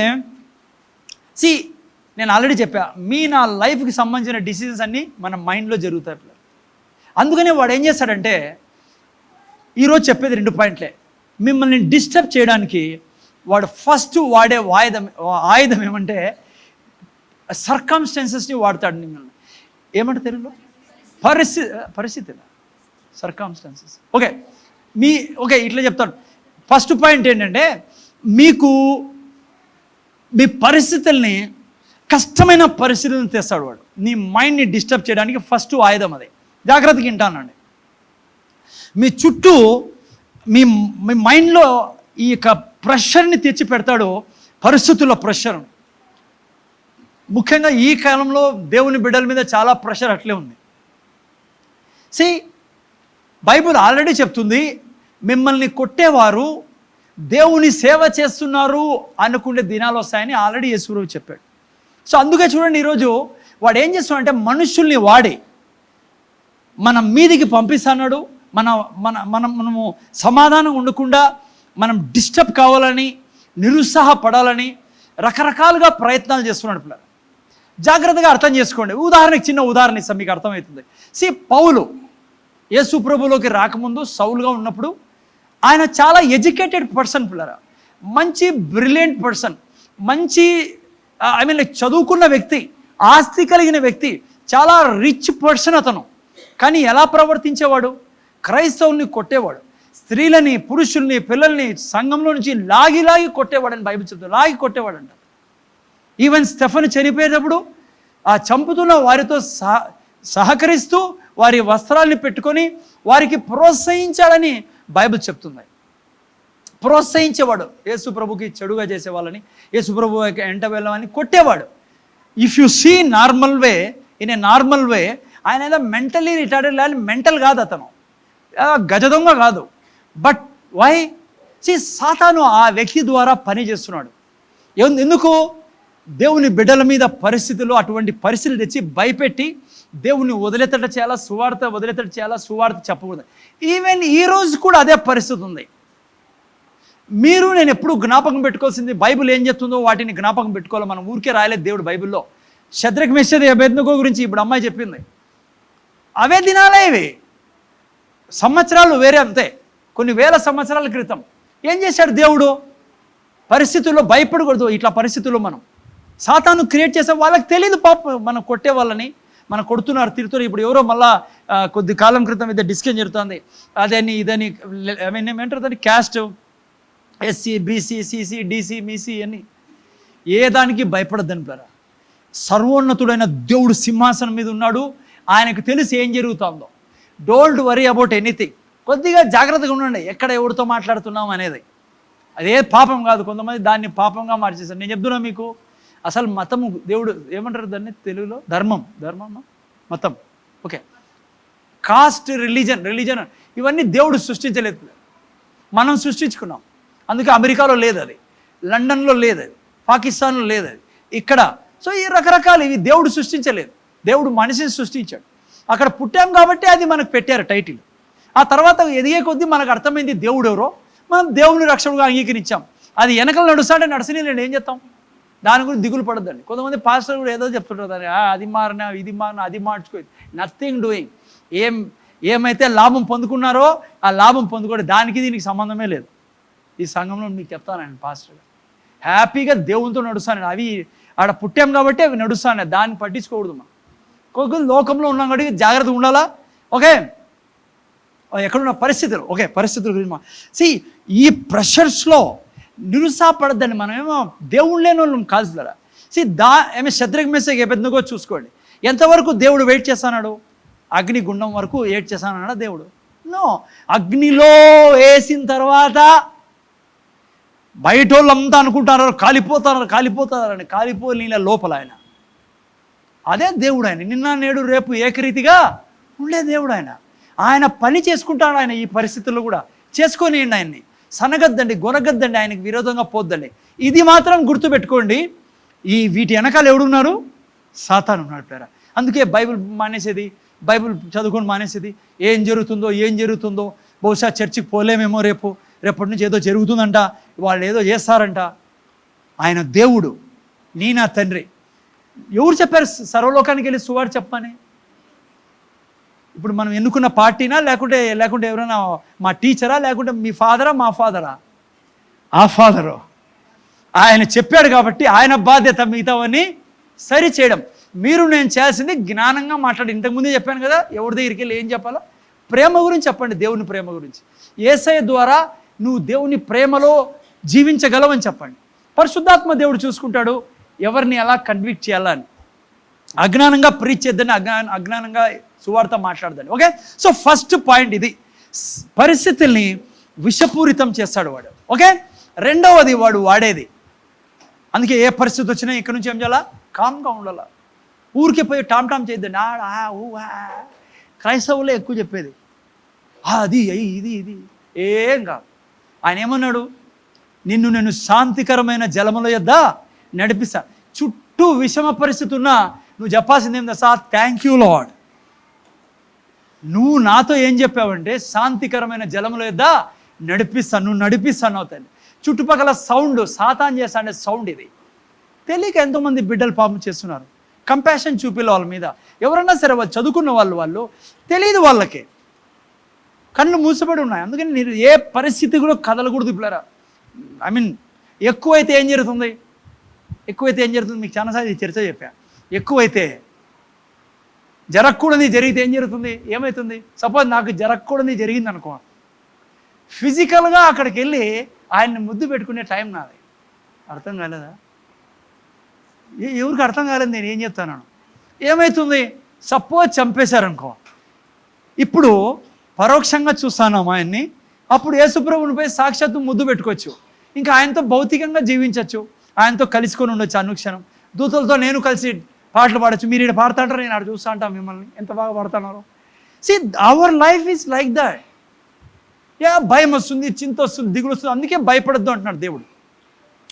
నేను ఆల్రెడీ చెప్పా, నా లైఫ్కి సంబంధించిన డిసిజన్స్ అన్నీ మన మైండ్లో జరుగుతాయి. అందుకనే వాడు ఏం చేస్తాడంటే, ఈరోజు చెప్పేది 2 పాయింట్లే. మిమ్మల్ని డిస్టర్బ్ చేయడానికి వాడు ఫస్ట్ వాడే ఆయుధం ఏమంటే సర్కమ్స్టాన్సెస్ని వాడతాడు. మిమ్మల్ని ఏమంటే తెలుగులో పరిస్థితి సర్కమ్స్టాన్సెస్. ఓకే ఇట్లా చెప్తాడు. ఫస్ట్ పాయింట్ ఏంటంటే, మీ పరిస్థితుల్ని, కష్టమైన పరిస్థితులను తెస్తాడు వాడు. నీ మైండ్ని డిస్టర్బ్ చేయడానికి ఫస్ట్ ఆయుధం అదే. జాగ్రత్తగా వింటానండి. మీ చుట్టూ మీ మైండ్లో ఈ యొక్క ప్రెషర్ని తెచ్చి పెడతాడు, పరిస్థితుల్లో ప్రెషర్. ముఖ్యంగా ఈ కాలంలో దేవుని బిడ్డల మీద చాలా ప్రెషర్ అట్లే ఉంది. బైబిల్ ఆల్రెడీ చెప్తుంది, మిమ్మల్ని కొట్టేవారు దేవుని సేవ చేస్తున్నారు అనుకునే దినాలు వస్తాయని ఆల్రెడీ యేసుప్రభు చెప్పాడు. సో అందుకే చూడండి, ఈరోజు వాడు ఏం చేస్తున్నాడంటే మనుషుల్ని వాడి మన మీదికి పంపిస్తున్నాడు. మనము సమాధానం ఉండకుండా మనం డిస్టర్బ్ కావాలని, నిరుత్సాహపడాలని రకరకాలుగా ప్రయత్నాలు చేస్తున్నాడు. పిల్లలు జాగ్రత్తగా అర్థం చేసుకోండి. ఉదాహరణకి చిన్న ఉదాహరణ ఇస్తాం, మీకు అర్థమవుతుంది. పౌలు యేసు ప్రభులోకి రాకముందు సౌలుగా ఉన్నప్పుడు ఆయన చాలా ఎడ్యుకేటెడ్ పర్సన్ పిల్లరా, మంచి బ్రిలియంట్ పర్సన్, మంచి చదువుకున్న వ్యక్తి, ఆస్తి కలిగిన వ్యక్తి, చాలా రిచ్ పర్సన్ అతను. కానీ ఎలా ప్రవర్తించేవాడు? క్రైస్తవుల్ని కొట్టేవాడు, స్త్రీలని, పురుషుల్ని, పిల్లల్ని సంఘంలో నుంచి లాగి కొట్టేవాడని బైబిల్ చెప్తుంది. లాగి కొట్టేవాడు అంట. ఈవెన్ స్టెఫెను చనిపోయేటప్పుడు ఆ చంపుతున్న వారితో సహకరిస్తూ వారి వస్త్రాల్ని పెట్టుకొని వారికి ప్రోత్సహించాడని బైబిల్ చెప్తుంది. ప్రోత్సహించేవాడు, యేసు ప్రభుకి చెడుగా చేసేవాళ్ళని, యేసు ప్రభు ఎంట వెళ్ళమని కొట్టేవాడు. If you see normal way, in a normal way, ఆయన ఏదో మెంటలీ రిటార్డెడ్ లేదు, మెంటల్ కాదు అతను, గజ దొంగ కాదు. But why? సాతాను ఆ వ్యక్తి ద్వారా పని చేస్తున్నాడు. ఎందుకు? దేవుని బిడ్డల మీద పరిస్థితులు, అటువంటి పరిస్థితులు తెచ్చి భయపెట్టి దేవుని వదిలేతట చేయాలా, వదిలేతట చేయాలా, సువార్త చెప్పకూడదు. ఈవెన్ ఈ రోజు కూడా అదే పరిస్థితి ఉంది. నేను ఎప్పుడు జ్ఞాపకం పెట్టుకోవాల్సింది, బైబిల్ ఏం చెప్తుందో వాటిని జ్ఞాపకం పెట్టుకోవాలి. మనం ఊరికే రాయలేదు దేవుడు బైబిల్లో. షద్రక్ మెషక్ అబేద్నెగో గురించి ఇప్పుడు అమ్మాయి చెప్పింది, అవే దినాలే ఇవి, సంవత్సరాలు వేరే, అంతే. కొన్ని వేల సంవత్సరాల క్రితం ఏం చేశాడు దేవుడు? పరిస్థితుల్లో భయపడకూడదు. ఇట్లా పరిస్థితుల్లో మనం సాతాను క్రియేట్ చేసే వాళ్ళకి తెలియదు పాప, మనం కొట్టే వాళ్ళని, మనం కొడుతున్నారు, తిరుగుతున్నారు. ఇప్పుడు ఎవరో మళ్ళా కొద్ది కాలం క్రితం ఇదే డిస్కషన్ జరుగుతుంది, అదని ఇదని, ఏమంటారు దాన్ని, caste, SC, BC, CC, DC, మీసీ అని. ఏ దానికి భయపడద్దని పేరా. సర్వోన్నతుడైన దేవుడు సింహాసనం మీద ఉన్నాడు, ఆయనకు తెలిసి ఏం జరుగుతుందో. Don't worry about anything. కొద్దిగా జాగ్రత్తగా ఉండండి ఎక్కడ ఎవరితో మాట్లాడుతున్నాం అనేది. అదే పాపం కాదు, కొంతమంది దాన్ని పాపంగా మార్చేశారు. నేను చెప్తున్నా మీకు, అసలు మతము, దేవుడు ఏమంటారు దాన్ని తెలుగులో, మతం, ఓకే, కాస్ట్, రిలీజన్ ఇవన్నీ దేవుడు సృష్టించలేదు, మనం సృష్టించుకున్నాం. అందుకే అమెరికాలో లేదు అది, లండన్లో లేదు అది, పాకిస్తాన్లో లేదు అది, ఇక్కడ. సో ఈ రకరకాలు ఇవి దేవుడు సృష్టించలేదు, దేవుడు మనిషిని సృష్టించాడు. అక్కడ పుట్టాం కాబట్టి అది మనకు పెట్టారు టైటిల్. ఆ తర్వాత ఎదిగే కొద్దీ మనకు అర్థమైంది దేవుడు ఎవరో, మనం దేవుని రక్షకుడుగా అంగీకరించాం. అది వెనకలు నడుస్తాడే నడుచుని నేను ఏం చేస్తాం, దాని గురించి దిగులు పడద్దండి. కొంతమంది పాస్టర్ కూడా ఏదో చెప్తుంటారు, దాన్ని అది మారినా, ఇది మారినా, అది మార్చుకోలేదు. Nothing doing. ఏమైతే లాభం పొందుకున్నారో ఆ లాభం పొందుకోండి, దానికి దీనికి సంబంధమే లేదు. ఈ సంఘంలో మీకు చెప్తానండి, పాస్టర్గా హ్యాపీగా దేవునితో నడుస్తాను. అవి ఆడ పుట్టాం కాబట్టి అవి నడుస్తాను, దాన్ని పట్టించుకోకూడదు. మనం కొద్దిగా లోకంలో ఉన్నాం కాబట్టి జాగ్రత్తగా ఉండాలా. ఓకే, ఎక్కడున్న పరిస్థితులు, ఓకే, పరిస్థితుల గురించి ఈ ప్రెషర్స్లో నిరుత్సాహపడద్దండి. మనమేమో దేవుడు లేని వాళ్ళం కాల్చులరా. షద్రక్ మెషక్ అబేద్నెగో చూసుకోండి, ఎంతవరకు దేవుడు వెయిట్ చేస్తున్నాడు? అగ్నిగుండం వరకు వెయిట్ చేస్తానన్నాడా దేవుడు? నో. అగ్నిలో వేసిన తర్వాత బయట వాళ్ళంతా అనుకుంటున్నారు కాలిపోతారని, కాలిపోయిన లోపల ఆయన అదే దేవుడు. ఆయన నిన్న నేడు రేపు ఏకరీతిగా ఉండే దేవుడు. ఆయన పని చేసుకుంటాడు. ఆయన ఈ పరిస్థితుల్లో కూడా చేసుకొనియండి. ఆయన్ని సనగద్దండి, గొనగద్దండి, ఆయనకి విరోధంగా పోద్దండి. ఇది మాత్రం గుర్తుపెట్టుకోండి, వీటి వెనకాల ఎవడున్నారు? సాతాను ఉన్నాడు పేరా. అందుకే బైబిల్ మానేసేది, బైబిల్ చదువుకొని మానేసేది. ఏం జరుగుతుందో బహుశా చర్చికి పోలేమేమో, రేపటి నుంచి ఏదో జరుగుతుందంట, వాళ్ళు ఏదో చేస్తారంట. ఆయన దేవుడు, నా తండ్రి. ఎవరు చెప్పారు సర్వలోకానికి వెళ్ళి సువార్త చెప్పని? ఇప్పుడు మనం ఎన్నుకున్న పార్టీనా, లేకుంటే ఎవరైనా మా టీచరా, లేకుంటే మీ ఫాదరా, మా ఫాదరా? ఆ ఫాదరు. ఆయన చెప్పాడు కాబట్టి ఆయన బాధ్యత మిగతావన్నీ సరి చేయడం. నేను చేయాల్సింది జ్ఞానంగా మాట్లాడి, ఇంతకుముందే చెప్పాను కదా, ఎవరి దగ్గరికి వెళ్ళి ఏం చెప్పాలో ప్రేమ గురించి చెప్పండి, దేవుని ప్రేమ గురించి. యేసయ్య ద్వారా నువ్వు దేవుని ప్రేమలో జీవించగలవని చెప్పండి. పరిశుద్ధాత్మ దేవుడు చూసుకుంటాడు ఎవరిని ఎలా కన్విక్ట్ చేయాలని. అజ్ఞానంగా ప్రీచ్ చేద్దని, అజ్ఞానంగా సువార్త మాట్లాడదని. ఓకే, సో ఫస్ట్ పాయింట్ ఇది, పరిస్థితుల్ని విషపూరితం చేస్తాడు వాడు. ఓకే, రెండవది వాడు వాడేది. అందుకే ఏ పరిస్థితి వచ్చినా ఇక్కడ నుంచి ఏం చేయాలా? కామ్గా ఉండాల. ఊరికే పోయి టామ్ టామ్ చేయొద్దండి. క్రైస్తవులే ఎక్కువ చెప్పేది అది ఇది ఏం కాదు. ఆయన ఏమన్నాడు? నిన్ను నేను శాంతికరమైన జలముల యొద్ద నడిపిస్తా. చుట్టూ విషమ పరిస్థితి ఉన్నా నువ్వు చెప్పాల్సింది ఏం తెలుసా? Thank you lord. నువ్వు నాతో ఏం చెప్పావంటే శాంతికరమైన జలముల యొద్ద నడిపిస్తాను, నువ్వు నడిపిస్తాను అవుతాను. చుట్టుపక్కల సౌండ్ సాతాన్ చేస్తానే సౌండ్ ఇది. తెలియక ఎంతోమంది బిడ్డలు పాపం చేస్తున్నారు. కంపాషన్ చూపిల్ల వాళ్ళ మీద. ఎవరన్నా సరే వాళ్ళు చదువుకున్న వాళ్ళు తెలియదు, వాళ్ళకి కళ్ళు మూసపడి ఉన్నాయి. అందుకని మీరు ఏ పరిస్థితి కూడా కదలకూడదు. ఇప్పుడారా ఎక్కువైతే ఏం జరుగుతుంది? మీకు చాలాసార్లు చర్చ చెప్పా. ఎక్కువైతే జరగకూడదు జరిగితే ఏం జరుగుతుంది? ఏమవుతుంది? సపోజ్ నాకు జరగకూడదు జరిగింది అనుకో, ఫిజికల్గా అక్కడికి వెళ్ళి ఆయన్ని ముద్దు పెట్టుకునే టైం నాది. అర్థం కాలేదా? ఎవరికి అర్థం కాలేదు నేను ఏం చెప్తాను. ఏమవుతుంది? సపోజ్ చంపేశారనుకో, ఇప్పుడు పరోక్షంగా చూస్తాను ఆయన్ని, అప్పుడు యేసుప్రభునిపై సాక్షాత్తు ముద్దు పెట్టుకోవచ్చు. ఇంకా ఆయనతో భౌతికంగా జీవించవచ్చు, ఆయనతో కలుసుకొని ఉండొచ్చు అనుక్షణం. దూతలతో నేను కలిసి పాటలు పాడచ్చు. మీరు ఇక్కడ పాడుతుంటారు, నేను ఆడ చూస్తూ ఉంటాను మిమ్మల్ని ఎంత బాగా పాడుతున్నారు. See our life is like that. భయం వస్తుంది, చింత వస్తుంది, దిగులు వస్తుంది. అందుకే భయపడద్దు అంటున్నాడు దేవుడు.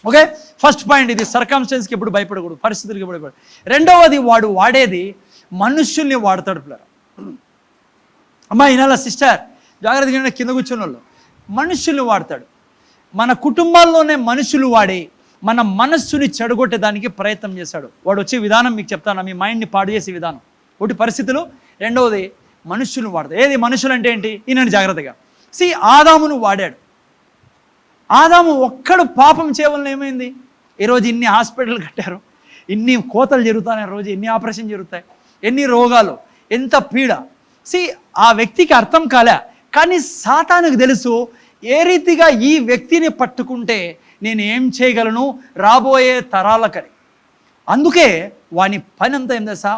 ఓకే, ఫస్ట్ పాయింట్ ఇది. సర్కమ్స్టెన్స్కి ఎప్పుడు భయపడకూడదు, పరిస్థితులకి భయపడకూడదు. రెండవది, వాడు వాడేది మనుష్యుల్ని వాడతాడు. పిల్లలు అమ్మా ఈనాల సిస్టర్ జాగ్రత్తగా కింద కూర్చున్న వాళ్ళు మనుష్యుల్ని వాడతాడు. మన కుటుంబాల్లోనే మనుషులు వాడి మన మనస్సుని చెడగొట్టేదానికి ప్రయత్నం చేశాడు. వాడు వచ్చే విధానం మీకు చెప్తాను, మీ మైండ్ని పాడు చేసే విధానం. ఒకటి పరిస్థితులు, రెండవది మనుషులు వాడతాడు. ఏది మనుషులు అంటే ఏంటి? ఈయనని జాగ్రత్తగా ఆదామును వాడాడు. ఆదాము ఒక్కడు పాపం చేయవలన ఏమైంది? ఈరోజు ఇన్ని హాస్పిటల్ కట్టారు, ఇన్ని కోతలు జరుగుతాయి, రోజు ఎన్ని ఆపరేషన్ జరుగుతాయి, ఎన్ని రోగాలు, ఎంత పీడ. ఆ వ్యక్తికి అర్థం కాలే, కానీ సాతానుకు తెలుసు ఏ రీతిగా ఈ వ్యక్తిని పట్టుకుంటే నేను ఏం చేయగలను రాబోయే తరాలకని. అందుకే వాని పని అంతా ఏం తెలుసా?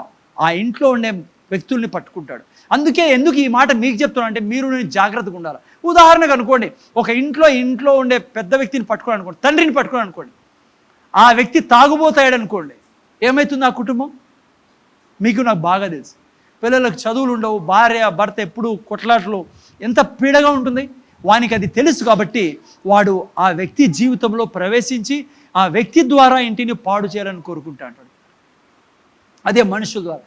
ఆ ఇంట్లో ఉండే వ్యక్తుల్ని పట్టుకుంటాడు. అందుకే ఎందుకు ఈ మాట మీకు చెప్తున్నా అంటే మీరు నేను జాగ్రత్తగా ఉండాలి. ఉదాహరణకు అనుకోండి, ఒక ఇంట్లో ఉండే పెద్ద వ్యక్తిని పట్టుకోవాలి అనుకోండి, తండ్రిని పట్టుకోవాలి అనుకోండి, ఆ వ్యక్తి తాగుబోతాడు అనుకోండి, ఏమవుతుంది ఆ కుటుంబం? మీకు నాకు బాగా తెలుసు. పిల్లలకు చదువులు ఉండవు, భార్య భర్త ఎప్పుడు కొట్లాట్లు, ఎంత పీడగా ఉంటుంది. వానికి అది తెలుసు కాబట్టి వాడు ఆ వ్యక్తి జీవితంలో ప్రవేశించి ఆ వ్యక్తి ద్వారా ఇంటిని పాడు చేయాలని కోరుకుంటా అంటాడు. అదే మనుషుల ద్వారా.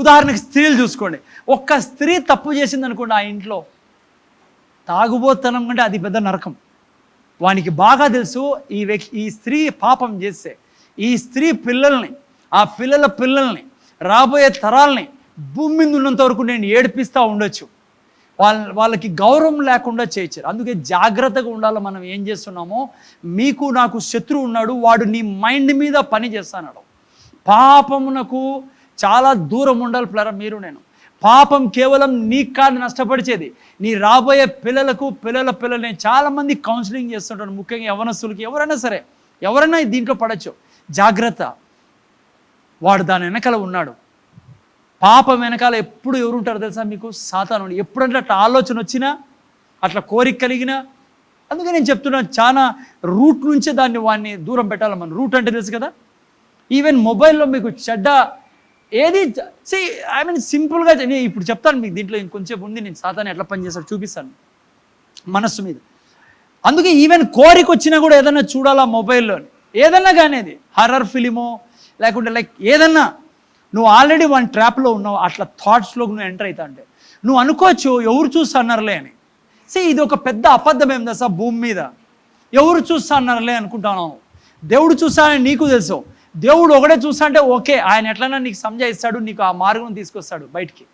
ఉదాహరణకి స్త్రీలు చూసుకోండి, ఒక్క స్త్రీ తప్పు చేసింది అనుకోండి, ఆ ఇంట్లో తాగుబోతనం కంటే అది పెద్ద నరకం. వానికి బాగా తెలుసు ఈ స్త్రీ పాపం చేస్తే ఈ స్త్రీ పిల్లల్ని, ఆ పిల్లల్ని, రాబోయే తరాల్ని భూమి మీద ఉన్నంత వరకు నేను ఏడిపిస్తూ ఉండొచ్చు, వాళ్ళకి గౌరవం లేకుండా చేయొచ్చారు. అందుకే జాగ్రత్తగా ఉండాలి. మనం ఏం చేస్తున్నామో, మీకు నాకు శత్రువు ఉన్నాడు, వాడు నీ మైండ్ మీద పని చేస్తున్నాడు. పాపమునకు చాలా దూరం ఉండాలి పిల్లరా. మీరు నేను పాపం కేవలం నీకు కాదు నష్టపరిచేది, నీ రాబోయే పిల్లలు. నేను చాలామంది కౌన్సిలింగ్ చేస్తుంటాను, ముఖ్యంగా యవనస్తులకి. ఎవరైనా సరే, ఎవరైనా దీంట్లో పడచ్చు. జాగ్రత్త, వాడు దాని వెనకాల ఉన్నాడు. పాపం వెనకాల ఎప్పుడు ఎవరు ఉంటారో తెలుసా మీకు? సాతాను. ఎప్పుడంటే అట్లా ఆలోచన వచ్చినా, అట్లా కోరిక కలిగినా, అందుకే నేను చెప్తున్నాను చాలా రూట్ నుంచే వాడిని దూరం పెట్టాలి. మనం రూట్ అంటే తెలుసు కదా. ఈవెన్ మొబైల్లో మీకు చెడ్డ ఏది సింపుల్గా నేను ఇప్పుడు చెప్తాను మీకు. దీంట్లో ఇంకొంచెం ఉంది, నేను సాతాను ఎట్లా పనిచేస్తాడు చూపిస్తాను మనస్సు మీద. అందుకే ఈవెన్ కోరిక వచ్చినా కూడా ఏదన్నా చూడాలా మొబైల్లో, ఏదన్నా కానీ, అది హర్రర్ ఫిలిమో లేకుంటే ఏదన్నా, నువ్వు ఆల్రెడీ వన్ ట్రాప్లో ఉన్నావు. అట్లా థాట్స్లోకి నువ్వు ఎంటర్ అవుతా అంటే నువ్వు అనుకోవచ్చు ఎవరు చూస్తున్నారులే అని. ఇది ఒక పెద్ద అబద్ధం ఏం తెలుసా? భూమి మీద ఎవరు చూస్తున్నారులే అనుకుంటాను. దేవుడు చూస్తానని నీకు తెలుసు. దేవుడు ఒకడే చూస్తా అంటే ఓకే, ఆయన ఎట్లన్నా నీకు సంజాయిస్తాడు, నీకు ఆ మార్గం తీసుకొస్తాడు బయటికి.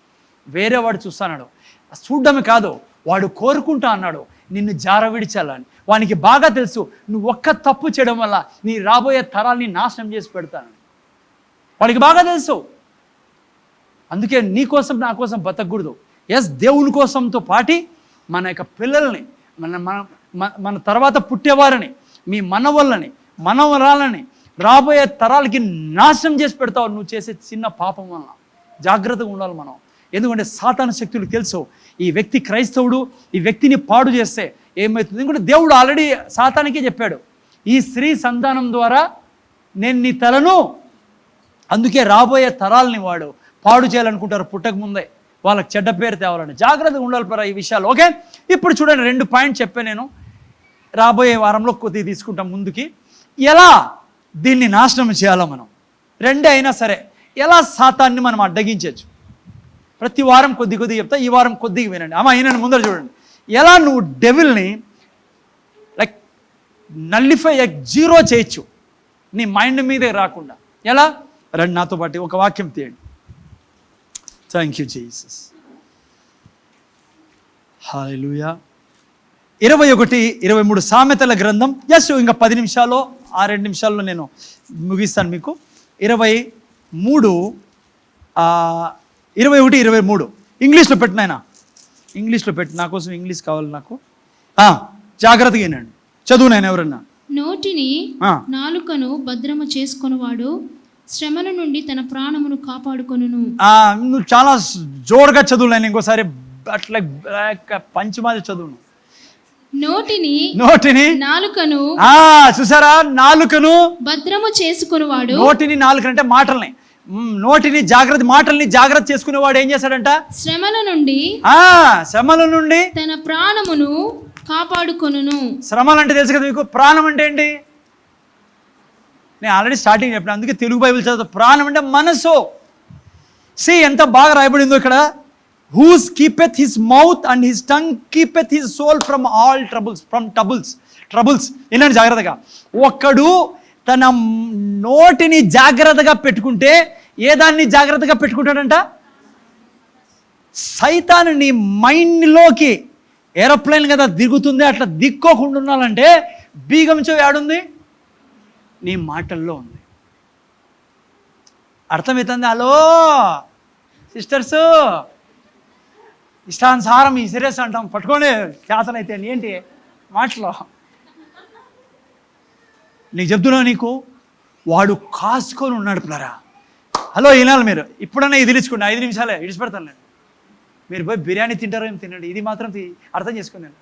వేరే వాడు చూస్తున్నాడు, చూడడమే కాదు వాడు కోరుకుంటా అన్నాడు నిన్ను జారవిడిచాలని. వానికి బాగా తెలుసు నువ్వు ఒక్క తప్పు చేయడం వల్ల నీ రాబోయే తరాల్ని నాశనం చేసి పెడతానని వాడికి బాగా తెలుసు. అందుకే నీ కోసం నా కోసం బతకూడదు. దేవుని కోసంతో పాటి మన యొక్క పిల్లల్ని, మన తర్వాత పుట్టేవారిని, మీ మనవళ్ళని, మనవరాలని, రాబోయే తరాలకి నాశనం చేసి పెడతావు నువ్వు చేసే చిన్న పాపం వలన. జాగ్రత్తగా ఉండాలి మనం. ఎందుకంటే సాతాను శక్తులు తెలుసు, ఈ వ్యక్తి క్రైస్తవుడు, ఈ వ్యక్తిని పాడు చేస్తే ఏమవుతుంది. ఎందుకంటే దేవుడు ఆల్రెడీ సాతానికే చెప్పాడు, ఈ స్త్రీ సంతానం ద్వారా నేను నీ తలను అందుకే రాబోయే తరాలని వాడు పాడు చేయాలనుకుంటారు పుట్టక ముందే, వాళ్ళకి చెడ్డ పేరు తేవాలని. జాగ్రత్తగా ఉండాలి పరా ఈ విషయాలు. ఓకే, ఇప్పుడు చూడండి 2 పాయింట్స్ చెప్పాను నేను, రాబోయే వారంలో కొద్దిగా తీసుకుంటాం ముందుకి. ఎలా దీన్ని నాశనం చేయాలో మనం, 2 అయినా సరే ఎలా సాతాన్ని మనం అడ్డగించవచ్చు. ప్రతి వారం కొద్ది చెప్తా, ఈ వారం కొద్దిగా వినండి. ఈయన ముందర చూడండి, ఎలా నువ్వు డెవిల్ని లైక్ నల్లిఫై, జీరో చేయొచ్చు నీ మైండ్ మీదే రాకుండా. ఎలా? రండి నాతో పాటు ఒక వాక్యం తీయండి. Thank you Jesus. హల్లెలూయా. 21-23 సామెతల గ్రంథం. ఇంకా 10 నిమిషాలు, 2 నిమిషాల్లో నేను ముగిస్తాను మీకు. 21, 23 ఇంగ్లీష్లో పెట్టిన ఆయన, ఇంగ్లీష్లో పెట్టి, నా కోసం ఇంగ్లీష్ కావాలి నాకు. జాగ్రత్తగా వినండి, చదువు నేను. ఎవరన్నా నోటిని నాలుకను భద్రము చేసుకొనువాడు శ్రమల నుండి తన ప్రాణమును కాపాడుకొనును. నువ్వు చాలా జోరుగా చదువు, నేను ఇంకోసారి అట్లా పంచమాది చదువును. నోటిని నాలుకను, చూసారా, నాలుకను భద్రము చేసుకునేవాడు. నోటిని, నాలుక అంటే మాటల్ని, నోటిని జాగ్రత్త, మాటల్ని జాగ్రత్త చేసుకునేవాడు ఏం చేశాడంట? శ్రమల నుండి తన ప్రాణమును కాపాడుకొనును. శ్రమలు అంటే తెలుసు కదా మీకు. ప్రాణం అంటే ఏంటి? నేను ఆల్రెడీ స్టార్టింగ్ చెప్పిన, అందుకే తెలుగు బైబిల్ చదువుతా. ప్రాణం అంటే మనసు. ఎంత బాగా రాయబడిందో ఇక్కడ. Whose keepeth his mouth and his tongue keepeth his soul from all troubles. వినండి జాగ్రత్తగా. ఒక్కడు తన నోటిని జాగ్రత్తగా పెట్టుకుంటే ఏ దాన్ని జాగ్రత్తగా పెట్టుకుంటాడంట? సైతాను నీ మైండ్లోకి ఏరోప్లేన్ కదా దిగుతుంది, అట్లా దిక్కోకుండా ఉండాలంటే బీగంచో ఏడుంది? నీ మాటల్లో ఉంది. అర్థమవుతుంది? హలో సిస్టర్స్, ఇష్టానుసారం ఈ సీరియస్ అంటాం, పట్టుకోండి చేతనైతే ఏంటి మాటలో. నీకు చెప్తున్నా, నీకు వాడు కాసుకొని ఉన్నాడు పిల్లరా. హలో వినాలి మీరు. ఇప్పుడన్నా ఇది తెలుసుకోండి, 5 నిమిషాలే ఇడిచిపెడతాను నేను. మీరు పోయి బిర్యానీ తింటారో ఏం తినండి, ఇది మాత్రం అర్థం చేసుకుని. నేను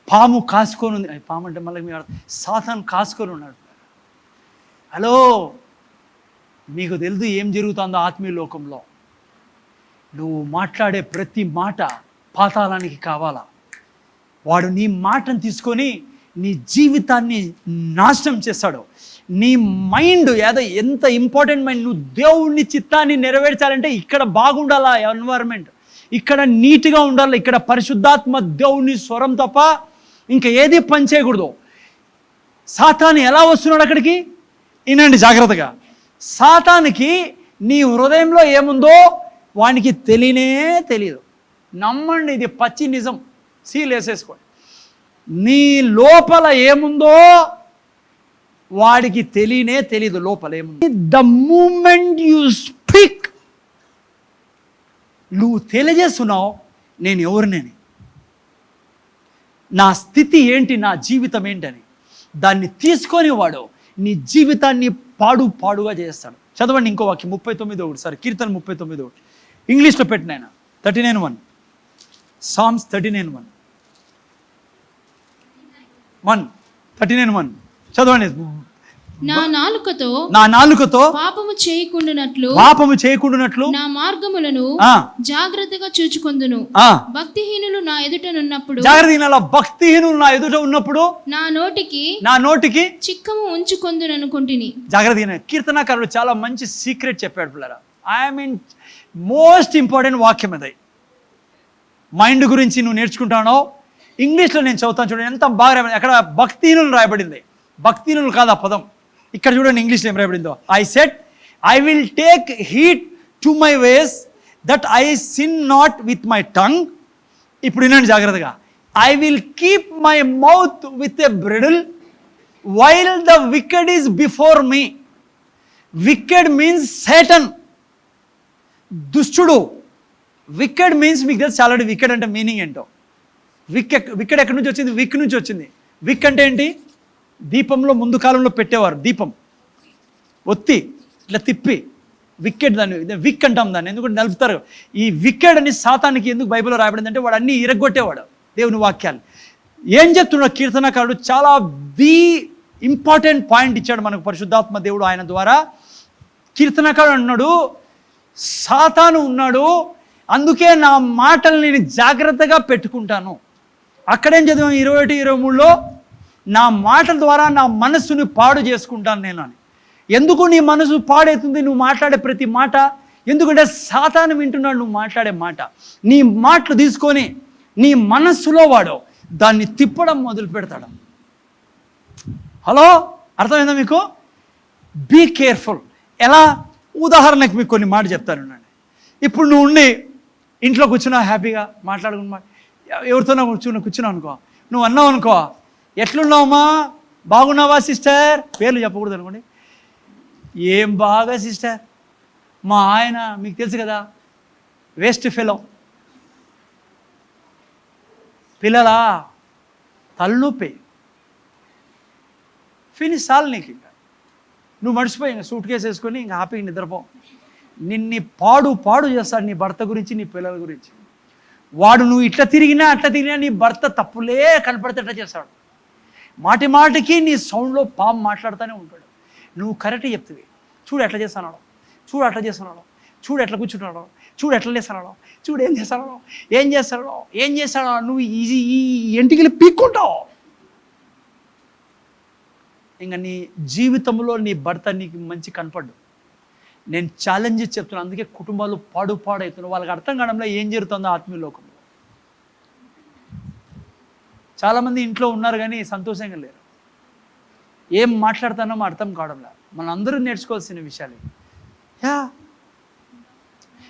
పాము కాసుకొని ఉంది, పాము అంటే మళ్ళీ మీరు సాతాను కాసుకొని ఉన్నాడు. హలో, మీకు తెలుసు ఏం జరుగుతుందో ఆత్మీయ లోకంలో. నువ్వు మాట్లాడే ప్రతి మాట పాతాళానికి కావాలా? వాడు నీ మాటను తీసుకొని నీ జీవితాన్ని నాశనం చేస్తాడు. నీ మైండ్ ఎంత ఇంపార్టెంట్ మైండ్. నువ్వు దేవుని చిత్తాన్ని నెరవేర్చాలంటే ఇక్కడ బాగుండాలా ఎన్వైరన్మెంట్, ఇక్కడ నీట్గా ఉండాలి, ఇక్కడ పరిశుద్ధాత్మ దేవుని స్వరం తప్ప ఇంకా ఏది పని చేయకూడదు. సాతాను ఎలా వస్తున్నాడు అక్కడికి? వినండి జాగ్రత్తగా. సాతానికి నీ హృదయంలో ఏముందో వానికి తెలియదు. నమ్మండి, ఇది పచ్చి నిజం. సీల్ వేసేసుకోండి. నీ లోపల ఏముందో వాడికి తెలియదు లోపల ఏముందో. ద మూమెంట్ యూ స్పీక్, నువ్వు తెలియజేస్తున్నావు నేను ఎవరినని, నా స్థితి ఏంటి, నా జీవితం ఏంటని. దాన్ని తీసుకొని వాడు నీ జీవితాన్ని పాడుగా చేస్తాడు. చదవండి ఇంకో వాక్యం 39 సారీ కీర్తన 39 ఇంగ్లీష్లో పెట్టిన ఆయన 39:1 Psalms 39:1 చదవండి. నా నాలుకతో పాపము చేయకుండునట్లు నా మార్గములను జాగ్రత్తగా చూచుకొందును. భక్తిహీనులు నా ఎదుట ఉన్నప్పుడు నా నోటికి చిక్కము ఉంచుకొందుననుకొంటిని. జాగ్రత్తగా. కీర్తనాకారుడు చాలా మంచి సీక్రెట్ చెప్పాడు పిల్లరా. మోస్ట్ ఇంపార్టెంట్ వాక్యం అది. మైండ్ గురించి నువ్వు నేర్చుకుంటానో ఇంగ్లీష్లో నేను చదువుతాను చూడండి, ఎంత బాగా రాయబడింది. అక్కడ భక్తిహీనులు రాయబడింది, భక్తిహీనులు కాదు ఆ పదం. ఇక్కడ చూడండి ఇంగ్లీష్లో ఏం రాయబడిందో. I said I will take heed to my ways that I sin not with my tongue. ఇప్పుడు వినండి జాగ్రత్తగా. I will keep my mouth with a bridle while the wicked is before me. Wicked means Satan, దుష్టుడు. Wicked means మీకు తెలుసు already wicked అంటే meaning ఏంటో. Wicked ఎక్కడి నుంచి వచ్చింది? విక్ నుంచి వచ్చింది. విక్ అంటే ఏంటి? దీపంలో ముందు కాలంలో పెట్టేవారు, దీపం ఒత్తి ఇట్లా తిప్పి వికెడ్, దాన్ని విక్ అంటాం దాన్ని, ఎందుకంటే నలుపుతారు. ఈ వికెడ్ అని సాతానికి ఎందుకు బైబిల్లో రాయబడింది అంటే వాడు అన్నీ ఇరగొట్టేవాడు దేవుని వాక్యాలు. ఏం చెప్తున్నాడు కీర్తనకారుడు? చాలా ఇంపార్టెంట్ పాయింట్ ఇచ్చాడు మనకు పరిశుద్ధాత్మ దేవుడు ఆయన ద్వారా. కీర్తనకాడు అన్నాడు, సాతాను ఉన్నాడు, అందుకే నా మాటలు నేను జాగ్రత్తగా పెట్టుకుంటాను. అక్కడేం చదివాం 21-23లో, నా మాటల ద్వారా నా మనస్సుని పాడు చేసుకుంటాను నేను అని. ఎందుకు నీ మనసు పాడవుతుంది నువ్వు మాట్లాడే ప్రతి మాట? ఎందుకంటే సాతాను వింటున్నాడు నువ్వు మాట్లాడే మాట. నీ మాటలు తీసుకొని నీ మనస్సులో వాడు దాన్ని తిప్పడం మొదలు పెడతాడు. హలో, అర్థమైందా మీకు? Be careful. ఎలా? ఉదాహరణకు మీకు కొన్ని మాట చెప్తాను. ఇప్పుడు నువ్వు ఉండి ఇంట్లో కూర్చున్నావు, హ్యాపీగా మాట్లాడుకున్నా, ఎవరితోనో కూర్చున్నావు అనుకో, నువ్వు అన్నావు అనుకో, ఎట్లున్నావమ్మా, బాగున్నావా సిస్టర్, పేర్లు చెప్పకూడదు అనుకోండి, ఏం బాగా సిస్టర్, మా ఆయన మీకు తెలుసు కదా వేస్ట్ ఫెలో, పిల్లలా తలనొప్పి, ఫినిష్ చాలు నీకు. ఇంకా నువ్వు మర్చిపోయి ఇంకా సూట్ కేసు వేసుకొని ఇంకా హ్యాపీగా నిద్రపో. నిన్ను పాడు చేస్తాడు నీ భర్త గురించి, నీ పిల్లల గురించి. వాడు నువ్వు ఇట్లా తిరిగినా నీ భర్త తప్పులే కనపడితేట్లా చేస్తాడు. మాటికి నీ సౌండ్లో పాము మాట్లాడుతూనే ఉంటాడు. నువ్వు కరెక్ట్ చెప్తుంది, చూడు ఎట్లా చేస్తున్నాడు, చూడు అట్లా చేస్తున్నాడు, చూడు ఎట్లా కూర్చుంటున్నాడు, చూడు ఎట్లా చేస్తున్నాడు, చూడు ఏం చేస్తాడో నువ్వు ఈ ఎంటికలు పీక్కుంటావు. ఇంకా నీ జీవితంలో నీ భర్త నీకు మంచి కనపడ్డు. నేను ఛాలెంజ్ చెప్తున్నాను. అందుకే కుటుంబాలు పాడవుతున్నాయి. వాళ్ళకి అర్థం కావడంలో ఏం జరుగుతుందో ఆత్మీయ లోకంలో. చాలామంది ఇంట్లో ఉన్నారు కానీ సంతోషంగా లేరు. ఏం మాట్లాడుతున్నామో అర్థం కావడంలా. మన అందరూ నేర్చుకోవాల్సిన విషయాలు.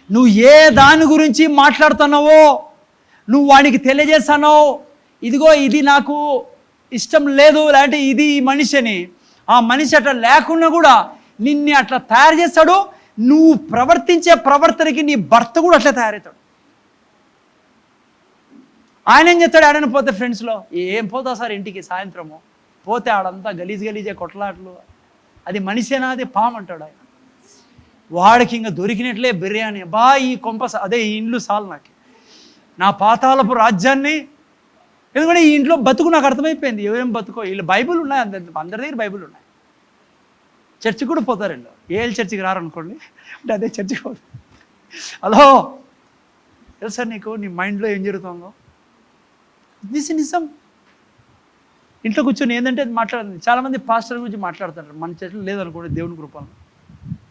నువ్వు ఏ దాని గురించి మాట్లాడుతున్నావో నువ్వు వాడికి తెలియజేస్తానో, ఇదిగో ఇది నాకు ఇష్టం లేదు, లేదంటే ఇది ఈ మనిషి అని, ఆ మనిషి అట్లా లేకుండా కూడా నిన్ను అట్లా తయారు చేస్తాడు. నువ్వు ప్రవర్తించే ప్రవర్తనకి నీ భర్త కూడా అట్లా తయారవుతాడు. ఆయన ఏం చేస్తాడు? ఆడని పోతే ఫ్రెండ్స్లో ఏం పోతా సార్ ఇంటికి సాయంత్రము పోతే ఆడంతా గలీజే కొట్లాట్లు, అది మనిషేనా, అది పాము అంటాడు ఆయన. వాడికి ఇంకా దొరికినట్లే బిర్యానీ, ఈ కొంప అదే ఈ ఇండ్లు సాలు నాకు, నా పాతాళపు రాజ్యాన్ని. ఎందుకంటే ఈ ఇంట్లో బతుకు నాకు అర్థమైపోయింది. ఏం బతుకో, వీళ్ళు బైబుల్ ఉన్నాయి, అందరి దగ్గర బైబుల్ ఉన్నాయి. చర్చికి కూడా పోతారు వీళ్ళు. ఏ చర్చికి రారనుకోండి, అంటే అదే చర్చికి పోతారు. హలో, తెలుసా నీకు నీ మైండ్లో ఏం జరుగుతుందో? దిస్ నిజం. ఇంట్లో కూర్చొని ఏంటంటే అది మాట్లాడుతుంది. చాలామంది పాస్టర్ గురించి మాట్లాడుతారు. మన చర్చలు లేదనుకోండి, దేవుని కృపను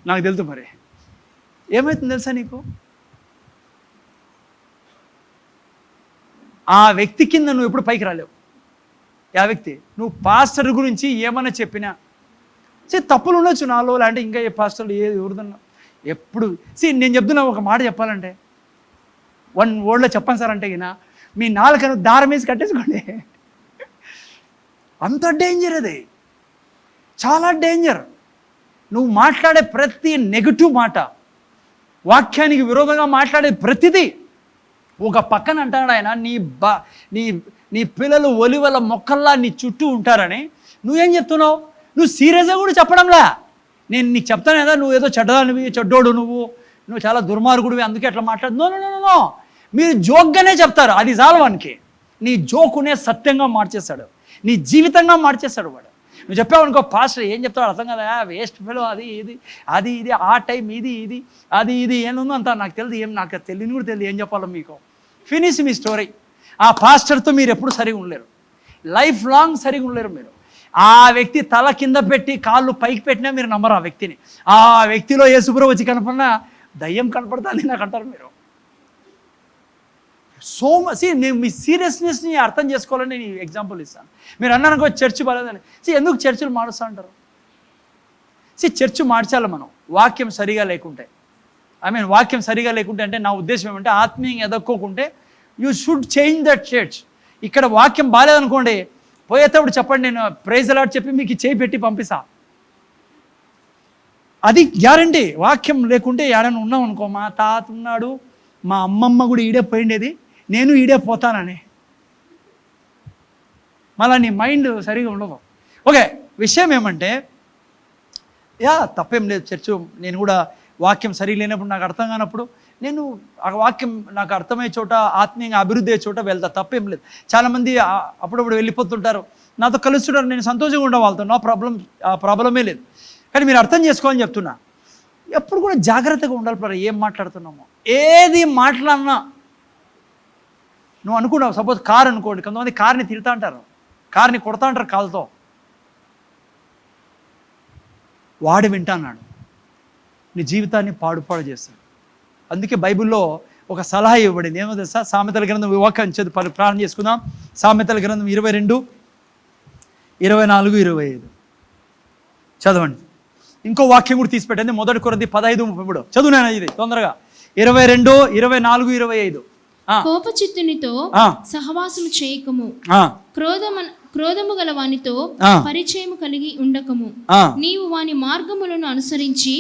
నాకు తెలుసు. మరి ఏమవుతుంది తెలుసా నీకు? ఆ వ్యక్తి కింద నువ్వు ఎప్పుడు పైకి రాలేవు. ఆ వ్యక్తి నువ్వు పాస్టర్ గురించి ఏమన్నా చెప్పినా తప్పులు ఉండొచ్చు నాలో, అంటే ఇంకా ఏ పాస్టర్లు ఎవరిదన్నా ఎప్పుడు నేను చెప్తున్నా. ఒక మాట చెప్పాలంటే 1 wordలో చెప్పాను సార్ అంటే ఈయన మీ నాలుకను దారం వేసి కట్టేసుకోండి. అంత డేంజర్ అది, చాలా డేంజర్. నువ్వు మాట్లాడే ప్రతి నెగిటివ్ మాట, వాక్యానికి విరోధంగా మాట్లాడే ప్రతిదీ. ఒక పక్కన అంటాడు ఆయన, నీ పిల్లలు ఒలివల మొక్కల్లా నీ చుట్టూ ఉంటారని. నువ్వేం చెప్తున్నావు? నువ్వు సీరియస్గా కూడా చెప్పడంలా. నేను నీకు చెప్తాను కదా, నువ్వు ఏదో చెడ్డోడు, నువ్వు చాలా దుర్మార్గుడివి, అందుకే అట్లా మాట్లాడు. నో, మీరు జోక్గానే చెప్తారు. అది చాలవానికి. నీ జోకునే సత్యంగా మార్చేస్తాడు, నీ జీవితంగా మార్చేస్తాడు వాడు. నువ్వు చెప్పావు అనుకో, పాస్టర్ ఏం చెప్తాడు అర్థం కదా, వేస్ట్ ఫెలో, అది ఇది ఆ టైం ఇది అది ఏముందో అంతా నాకు తెలియదు, నాకు తెలియని కూడా తెలియదు ఏం చెప్పాలో మీకు. ఫినిష్ మీ స్టోరీ. ఆ పాస్టర్తో మీరు ఎప్పుడు సరిగా ఉండలేరు, లైఫ్ లాంగ్ సరిగా ఉండలేరు మీరు. ఆ వ్యక్తి తల కింద పెట్టి కాళ్ళు పైకి పెట్టినా మీరు నమ్మరు ఆ వ్యక్తిని. ఆ వ్యక్తిలో యేసుప్రభువు వచ్చి కనపడినా దయ్యం కనపడుతుంది నాకు అంటారు మీరు. నేను మీ సీరియస్నెస్ని అర్థం చేసుకోవాలని నేను ఎగ్జాంపుల్ ఇస్తాను. మీరు అన్నారనుకో చర్చ్ బాలేదని, ఎందుకు చర్చిలు మారుస్తూ అంటారు? చర్చ్ మార్చాలి మనం, వాక్యం సరిగా లేకుంటే. వాక్యం సరిగా లేకుంటే అంటే నా ఉద్దేశం ఏమంటే, ఆత్మీయంగా ఎదక్కోకుంటే you should change that church. ఇక్కడ వాక్యం బాలేదనుకోండి, పోయేటప్పుడు చెప్పండి, నేను ప్రైజ్ అలాట్ చెప్పి మీకు చేయి పెట్టి పంపిస్తా. అది గ్యారంటీ. వాక్యం లేకుంటే ఏడైనా ఉన్నాం అనుకో, మా తాత ఉన్నాడు, మా అమ్మమ్మ కూడా ఈడే పోయిండేది, నేను ఈడే పోతానని, మళ్ళీ నీ మైండ్ సరిగా ఉండదు. ఓకే, విషయం ఏమంటే తప్పేం లేదు. చర్చ్ నేను కూడా వాక్యం సరిగా లేనప్పుడు, నాకు అర్థం కానప్పుడు నేను ఆ వాక్యం నాకు అర్థమయ్యే చోట, ఆత్మీయంగా అభివృద్ధి అయ్యే చోట వెళ్తా, తప్పేం లేదు. చాలామంది అప్పుడప్పుడు వెళ్ళిపోతుంటారు, నాతో కలుస్తుంటారు, నేను సంతోషంగా ఉండే వాళ్ళతో, నా ప్రాబ్లమే లేదు. కానీ మీరు అర్థం చేసుకోవాలని చెప్తున్నా. ఎప్పుడు కూడా జాగ్రత్తగా ఉండాలి ప్లరా. ఏం మాట్లాడుతున్నామో, ఏది మాట్లాడినా నువ్వు అనుకున్నావు. సపోజ్ కార్ అనుకోండి, కొంతమంది కార్ని తిడతా అంటారు, కార్ని కొడతా అంటారు కాలుతో. వాడు వింటాన్నాడు, నీ జీవితాన్ని పాడు చేస్తాడు. అందుకే బైబిల్లో ఒక సలహా ఇవ్వబడింది, ఏమో తెలుసా? సామెతల గ్రంథం వాక్యం చదువు ప్రారంభం చేసుకుందాం. సామెతల గ్రంథం 22, 24, 25 చదవండి. ఇంకో వాక్యం కూడా తీసి పెట్టండి, 1 కొరింథీ 15:33 చదువు నేను ఇది తొందరగా. 22, 24, 25. కోపచిత్తునితో సహవాసము చేయకము, క్రోధము గల వానితో పరిచయము కలిగి ఉండకము. నీవు వాని మార్గములను అనుసరించి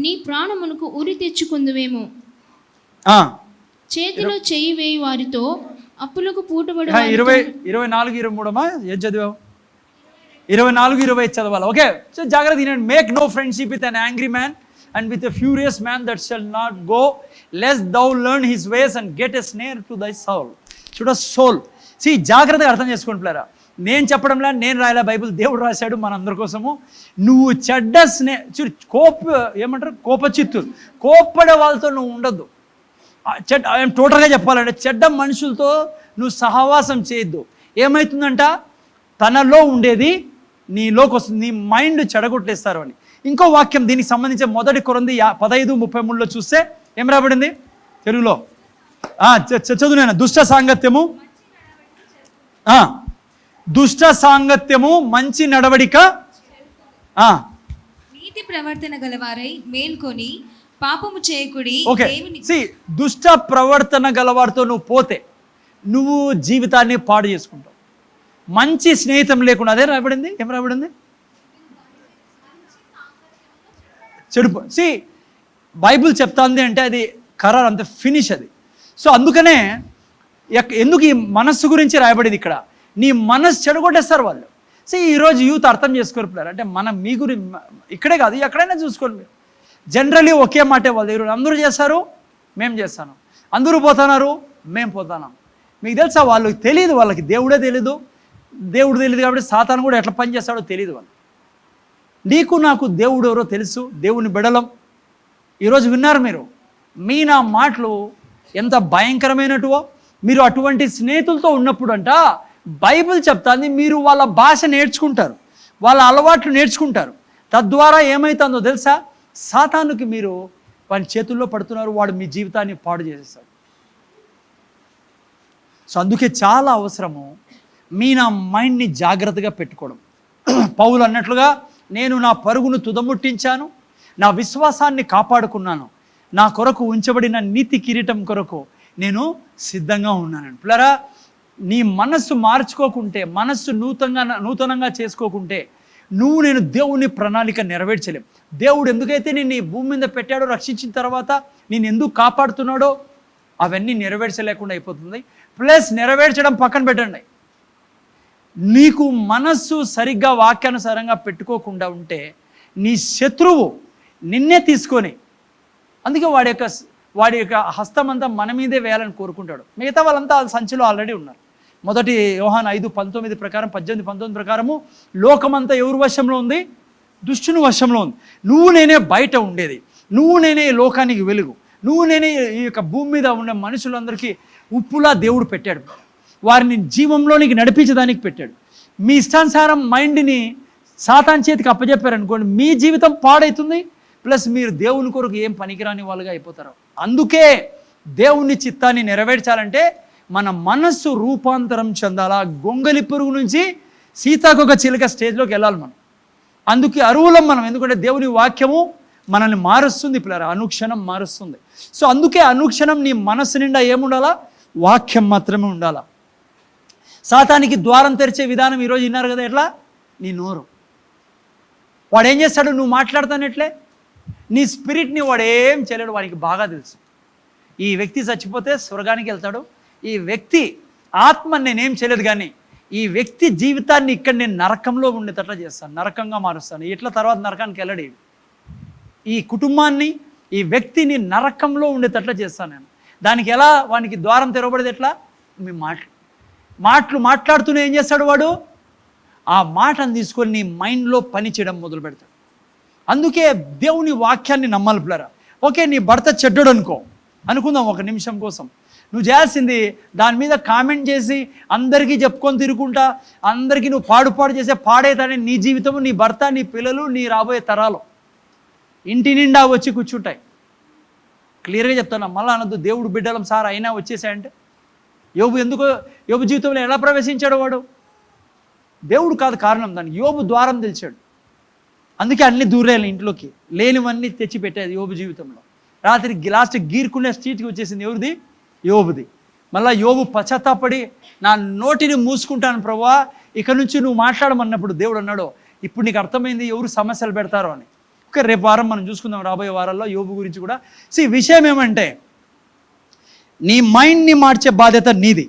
నీ ప్రాణమునకు ఉరి తెచ్చుకుందువేమో. చేతిలో చేయి వేయి వారితో అప్పులకు పూటబడు. 24, 23 ఏం చదివావు? 24, 25 చదవాలి. ఓకే, సో జాగ్రత్త. Make no friendship with an angry man and with a furious man that shall not go, lest thou learn his ways and get a snare to thy soul. చూడ సోల్. See, జాగ్రత్తగా అర్థం చేసుకోండి ప్లేరా. నేను చెప్పడంలా, నేను రాయలే, Bible దేవుడు రాశాడు మనందరి కోసము. నువ్వు చెడ్డ ఏమంటారు, కోపచిత్తు, కోప్పడే వాళ్ళతో నువ్వు ఉండొద్దు. టోటల్గా చెప్పాలంటే చెడ్డ మనుషులతో నువ్వు సహవాసం చేయొద్దు. ఏమవుతుందంట, తనలో ఉండేది నీలోకి వస్తుంది, నీ మైండ్ చెడగొట్టేస్తారు అని. ఇంకో వాక్యం దీనికి సంబంధించి 1 కొరింథీ 15:33 చూస్తే ఏం రాబడింది తెలుగులో? చదువునేనా? దుష్ట సాంగత్యము మంచి నడవడిక, నీతి ప్రవర్తన గలవారై మేల్కొని పాపము చేయకుడి. ఓకే, దుష్ట ప్రవర్తన గలవారితో నువ్వు పోతే నువ్వు జీవితాన్ని పాడు చేసుకుంటావు. మంచి స్నేహితం లేకుండా, అదే రాబడింది. ఏం రాబడింది? చెడుపు. బైబిల్ చెప్తాంది అంటే అది ఖరారు, అంత ఫినిష్ అది. సో అందుకనే ఎందుకు ఈ మనస్సు గురించి రాయబడింది ఇక్కడ. నీ మనస్సు చెడగొట్టేస్తారు వాళ్ళు. ఈరోజు యూత్ అర్థం చేసుకోరు అంటే మీ ఇక్కడే కాదు, ఎక్కడైనా చూసుకోండి మీరు. జనరలీ ఒకే మాటే వాళ్ళ దగ్గర, అందరూ చేస్తారు మేము చేస్తాను, అందరూ పోతున్నారు మేము పోతున్నాం. మీకు తెలుసా, వాళ్ళకి తెలియదు, వాళ్ళకి దేవుడు తెలియదు కాబట్టి సాతాను కూడా ఎట్లా పని చేస్తాడో తెలియదు వాళ్ళు. నీకు నాకు దేవుడు ఎవరో తెలుసు, దేవుని బిడలం. ఈరోజు విన్నారు మీరు, నా మాటలు ఎంత భయంకరమైనటువో. మీరు అటువంటి స్నేహితులతో ఉన్నప్పుడు అంట బైబిల్ చెప్తాంది, మీరు వాళ్ళ భాష నేర్చుకుంటారు, వాళ్ళ అలవాట్లు నేర్చుకుంటారు. తద్వారా ఏమవుతుందో తెలుసా, సాతానుకి మీరు వాడి చేతుల్లో పడుతున్నారు, వాడు మీ జీవితాన్ని పాడు చేసేస్తాడు. సో అందుకే చాలా అవసరము నా మైండ్ని జాగ్రత్తగా పెట్టుకోవడం. పౌలు అన్నట్లుగా, నేను నా పరుగును తుదముట్టించాను, నా విశ్వాసాన్ని కాపాడుకున్నాను, నా కొరకు ఉంచబడిన నీతి కిరీటం కొరకు నేను సిద్ధంగా ఉన్నాను. పిల్లరా, నీ మనస్సు మార్చుకోకుంటే, మనస్సు నూతనంగా చేసుకోకుంటే నేను దేవుని ప్రణాళిక నెరవేర్చలేం. దేవుడు ఎందుకైతే నేను ఈ భూమి మీద పెట్టాడో, రక్షించిన తర్వాత నేను ఎందుకు కాపాడుతున్నాడో అవన్నీ నెరవేర్చలేకుండా అయిపోతుంది. ప్లస్ నెరవేర్చడం పక్కన పెట్టండి, నీకు మనస్సు సరిగ్గా వాక్యానుసారంగా పెట్టుకోకుండా ఉంటే నీ శత్రువు నిన్నే తీసుకొని, అందుకే వాడి యొక్క హస్తం అంతా మన మీదే వేయాలని కోరుకుంటాడు. మిగతా వాళ్ళంతా సంచిలో ఆల్రెడీ ఉన్నారు. 1 యోహాను 5:19 ప్రకారం, 18-19 ప్రకారము లోకమంతా ఎవరి వశంలో ఉంది? దుష్టుని వశంలో ఉంది. నేనే బయట ఉండేది, నేనే లోకానికి వెలుగు, నేనే ఈ యొక్క భూమి మీద ఉండే మనుషులందరికీ ఉప్పులా దేవుడు పెట్టాడు. వారిని జీవంలోనికి నడిపించడానికి పెట్టాడు. మీ ఇష్టానుసారం మైండ్ని సాతాన్ చేతికి అప్పచెప్పారనుకోండి, మీ జీవితం పాడవుతుంది. ప్లస్ మీరు దేవుని కొరకు ఏం పనికిరాని వాళ్ళుగా అయిపోతారు. అందుకే దేవుని చిత్తాన్ని నెరవేర్చాలంటే మన మనస్సు రూపాంతరం చెందాలా. గొంగలి పురుగు నుంచి సీతాకొక చిలుక స్టేజ్లోకి వెళ్ళాలి మనం. అందుకే అరువులం మనం, ఎందుకంటే దేవుని వాక్యము మనల్ని మారుస్తుంది పిల్లరా, అనుక్షణం మారుస్తుంది. సో అందుకే అనుక్షణం నీ మనస్సు నిండా ఏముండాలా? వాక్యం మాత్రమే ఉండాలా. సాతానికి ద్వారం తెరిచే విధానం ఈరోజు విన్నారు కదా, ఎట్లా? నీ నోరు. వాడు ఏం చేస్తాడు? నువ్వు మాట్లాడతానట్లే నీ స్పిరిట్ని వాడు ఏం చేయలేడు, వాడికి బాగా తెలుసు. ఈ వ్యక్తి చచ్చిపోతే స్వర్గానికి వెళ్తాడు, ఈ వ్యక్తి ఆత్మ నేనేం చేయలేదు, కానీ ఈ వ్యక్తి జీవితాన్ని ఇక్కడ నేను నరకంలో ఉండేటట్లా చేస్తాను, నరకంగా మారుస్తాను. ఇట్లా తర్వాత నరకానికి వెళ్ళడు. ఈ కుటుంబాన్ని, ఈ వ్యక్తిని నరకంలో ఉండేటట్లా చేస్తాను నేను. దానికి ఎలా వానికి ద్వారం తెరవబడేది? ఎట్లా? మీ మాటలు మాట్లాడుతూనే ఏం చేస్తాడు వాడు? ఆ మాటను తీసుకొని నీ మైండ్లో పని చేయడం మొదలు పెడతాడు. అందుకే దేవుని వాక్యాన్ని నమ్మాలి పిల్లరా. ఓకే, నీ భర్త చెడ్డడు అనుకుందాం ఒక నిమిషం కోసం. నువ్వు చేయాల్సింది దాని మీద కామెంట్ చేసి అందరికీ చెప్పుకొని తిరుగుకుంటా అందరికీ నువ్వు పాడు చేసే పాడేతానే నీ జీవితము, నీ భర్త, నీ పిల్లలు, నీ రాబోయే తరాలు ఇంటి నిండా వచ్చి కూర్చుంటాయి. క్లియర్గా చెప్తున్నా, మళ్ళీ అనొద్దు దేవుడు బిడ్డలం సార్ అయినా వచ్చేసాయంటే. యోబు జీవితంలో ఎలా ప్రవేశించాడు వాడు? దేవుడు కాదు కారణం, దానికి యోబు ద్వారం తెలిసాడు. అందుకే అన్ని దూరేయాలి ఇంట్లోకి, లేనివన్నీ తెచ్చి పెట్టేది యోబు జీవితంలో. రాత్రికి లాస్ట్ గీర్కునే స్ట్రీట్కి వచ్చేసింది ఎవరిది? యోబుది. మళ్ళీ యోబు పశ్చాత్తాపడి నా నోటిని మూసుకుంటాను ప్రభువా, ఇక నుంచి నువ్వు మాట్లాడమన్నప్పుడు దేవుడు అన్నాడు, ఇప్పుడు నీకు అర్థమైంది ఎవరు సమస్యలు పెడతారో అని. ఓకే, రేపు వారం మనం చూసుకుందాం, రాబోయే వారాల్లో యోబు గురించి కూడా. విషయం ఏమంటే, నీ మైండ్ని మార్చే బాధ్యత నీది.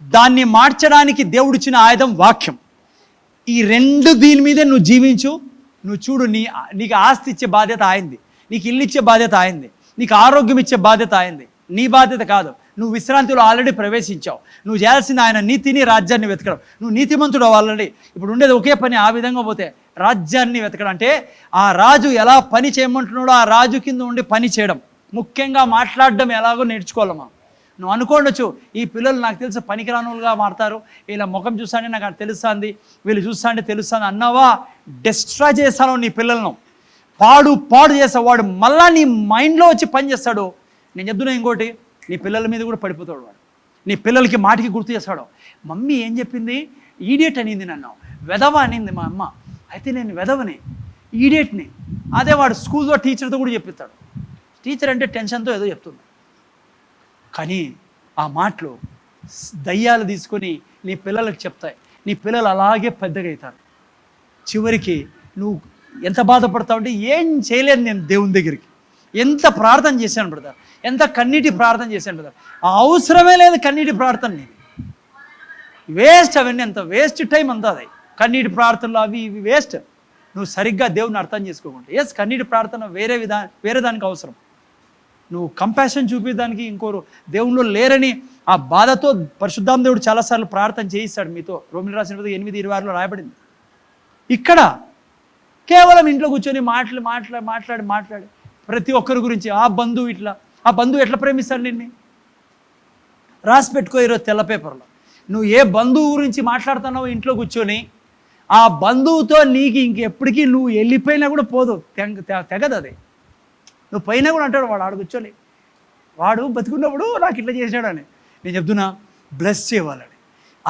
దాన్ని మార్చడానికి దేవుడిచ్చిన ఆయుధం వాక్యం. ఈ రెండు దీని మీదే నువ్వు జీవించు. నువ్వు చూడు, నీకు ఆస్తి ఇచ్చే బాధ్యత ఆయనది, నీకు ఇల్లు ఇచ్చే బాధ్యత ఆయనది, నీకు ఆరోగ్యం ఇచ్చే బాధ్యత ఆయనది, నీ బాధ్యత కాదు. నువ్వు విశ్రాంతిలో ఆల్రెడీ ప్రవేశించావు. నువ్వు చేయాల్సింది ఆయన నీతిని, రాజ్యాన్ని వెతకడం. నువ్వు నీతిమంతుడు ఆల్రెడీ. ఇప్పుడు ఉండేది ఒకే పని, ఆ విధంగా పోతే రాజ్యాన్ని వెతకడం అంటే ఆ రాజు ఎలా పని చేయమంటున్నాడో ఆ రాజు కింద ఉండి పని చేయడం. ముఖ్యంగా మాట్లాడడం ఎలాగో నేర్చుకోవాలమ్మా. నువ్వు అనుకోండొచ్చు, ఈ పిల్లలు నాకు తెలిసి పనికిరానులుగా మారుతారు, వీళ్ళ ముఖం చూస్తానే నాకు తెలుస్తుంది, వీళ్ళు చూస్తాంటే తెలుస్తుంది అన్నావా, డిస్ట్రాయ్ చేస్తాను నీ పిల్లలను. పాడు చేసేవాడు మళ్ళా నీ మైండ్లో వచ్చి పని చేస్తాడు. నేను చెప్తున్నా ఇంకోటి, నీ పిల్లల మీద కూడా పడిపోతాడు వాడు. నీ పిల్లలకి మాటికి గుర్తు చేస్తాడు, మమ్మీ ఏం చెప్పింది, ఈడియట్ అనింది నన్ను, వెధవ అనింది మా అమ్మ, అయితే నేను వెధవని, ఈడియట్ని. అదే వాడు స్కూల్లో టీచర్తో కూడా చెప్పిస్తాడు. టీచర్ అంటే టెన్షన్తో ఏదో చెప్తుంది, కానీ ఆ మాటలు దయ్యాలు తీసుకొని నీ పిల్లలకు చెప్తాయి. నీ పిల్లలు అలాగే పెద్దగా అవుతారు. చివరికి నువ్వు ఎంత బాధపడతావు అంటే, ఏం చేయలేదు నేను దేవుని దగ్గరికి, ఎంత ప్రార్థన చేశాను బ్రదర్, ఎంత కన్నీటి ప్రార్థన చేశాను బ్రదర్, అవసరమే లేదు కన్నీటి ప్రార్థన, నేను వేస్ట్, అవన్నీ ఎంత వేస్ట్ టైం అంతా అది. కన్నీటి ప్రార్థనలు అవి ఇవి వేస్ట్. నువ్వు సరిగ్గా దేవుని అర్థం చేసుకోకుండా. కన్నీటి ప్రార్థన వేరే దానికి అవసరం. నువ్వు కంపాషన్ చూపించడానికి ఇంకోరు దేవుళ్ళు లేరని ఆ బాధతో పరిశుద్ధాం దేవుడు చాలాసార్లు ప్రార్థన చేయిస్తాడు మీతో. రోమిలి రాసిన 8:26 రాయబడింది. ఇక్కడ కేవలం ఇంట్లో కూర్చొని మాట్లాడి ప్రతి ఒక్కరి గురించి ఆ బంధువు ఎట్లా ప్రేమిస్తాడు నిన్ను రాసి పెట్టుకో ఈరోజు తెల్ల పేపర్లో. నువ్వు ఏ బంధువు గురించి మాట్లాడుతున్నావో ఇంట్లో కూర్చొని, ఆ బంధువుతో నీకు ఇంకెప్పటికీ నువ్వు వెళ్ళిపోయినా కూడా పోదు, తెగదు అది. నువ్వు పైన కూడా అంటాడు వాడు కూర్చొని, వాడు బతుకున్నప్పుడు నాకు ఇట్లా చేశాడు అని. నేను చెప్తున్నా, బ్లెస్ చేయాలని,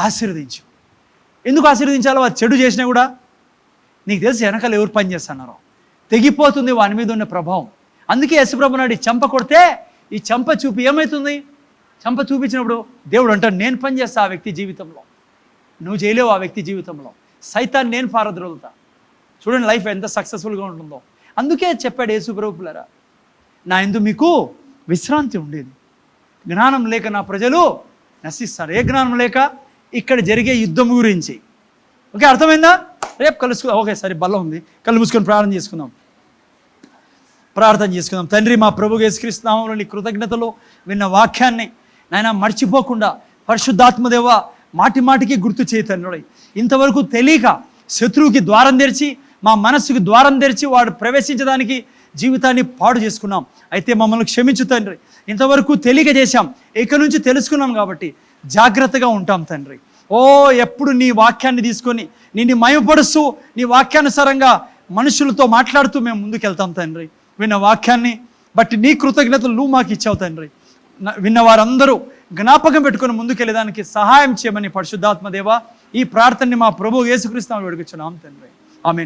ఆశీర్వదించు. ఎందుకు ఆశీర్వదించాలో? వాడు చెడు చేసినా కూడా నీకు తెలిసి వెనకాల ఎవరు పని చేస్తున్నారో తెగిపోతుంది వాని మీద ఉన్న ప్రభావం. అందుకే యేసుప్రభు నాడు చెంప కొడితే ఈ చెంప చూపి ఏమవుతుంది? చెంప చూపించినప్పుడు దేవుడు అంటాడు, నేను పని చేస్తా ఆ వ్యక్తి జీవితంలో, నువ్వు చేయలేవు ఆ వ్యక్తి జీవితంలో, సైతాన్ని నేను పారద్రోలుతా. చూడండి లైఫ్ ఎంత సక్సెస్ఫుల్గా ఉంటుందో. అందుకే చెప్పాడు యేసుప్రభు, పిల్లరా నా యందు మీకు విశ్రాంతి ఉండేది, జ్ఞానం లేక నా ప్రజలు నశిస్తారు. ఏ జ్ఞానం లేక? ఇక్కడ జరిగే యుద్ధం గురించి. ఓకే, అర్థమైందా? రేపు కలుసుకుందాం. ఓకే, సరే, బల్ల ఉంది, కళ్ళు మూసుకొని ప్రార్థన చేసుకుందాం. తండ్రి, మా ప్రభు యేసుక్రీస్తు నామములో నీ కృతజ్ఞతలు విన్న వాక్యాన్ని నాయన మర్చిపోకుండా పరిశుద్ధాత్మదేవ మాటికి గుర్తు చేయి తండ్రి. ఇంతవరకు తెలియక శత్రువుకి ద్వారం తెరిచి, మా మనస్సుకి ద్వారం తెరిచి వాడు ప్రవేశించడానికి జీవితాన్ని పాడు చేసుకున్నాం. అయితే మమ్మల్ని క్షమించు తండ్రి. ఇంతవరకు తెలియక చేశాం, ఇక నుంచి తెలుసుకున్నాం కాబట్టి జాగ్రత్తగా ఉంటాం తండ్రి. ఎప్పుడు నీ వాక్యాన్ని తీసుకొని నిన్ను మయపరుస్తూ నీ వాక్యానుసారంగా మనుషులతో మాట్లాడుతూ మేము ముందుకెళ్తాం తండ్రి. విన్న వాక్యాన్ని బట్టి నీ కృతజ్ఞతలు నువ్వు మాకు ఇచ్చావు తండ్రి. విన్న వారందరూ జ్ఞాపకం పెట్టుకొని ముందుకెళ్ళేదానికి సహాయం చేయమని పరిశుద్ధాత్మ దేవా ఈ ప్రార్థనని మా ప్రభువు యేసుక్రీస్తు నామములో వేడుకొచ్చున్నాం తండ్రి.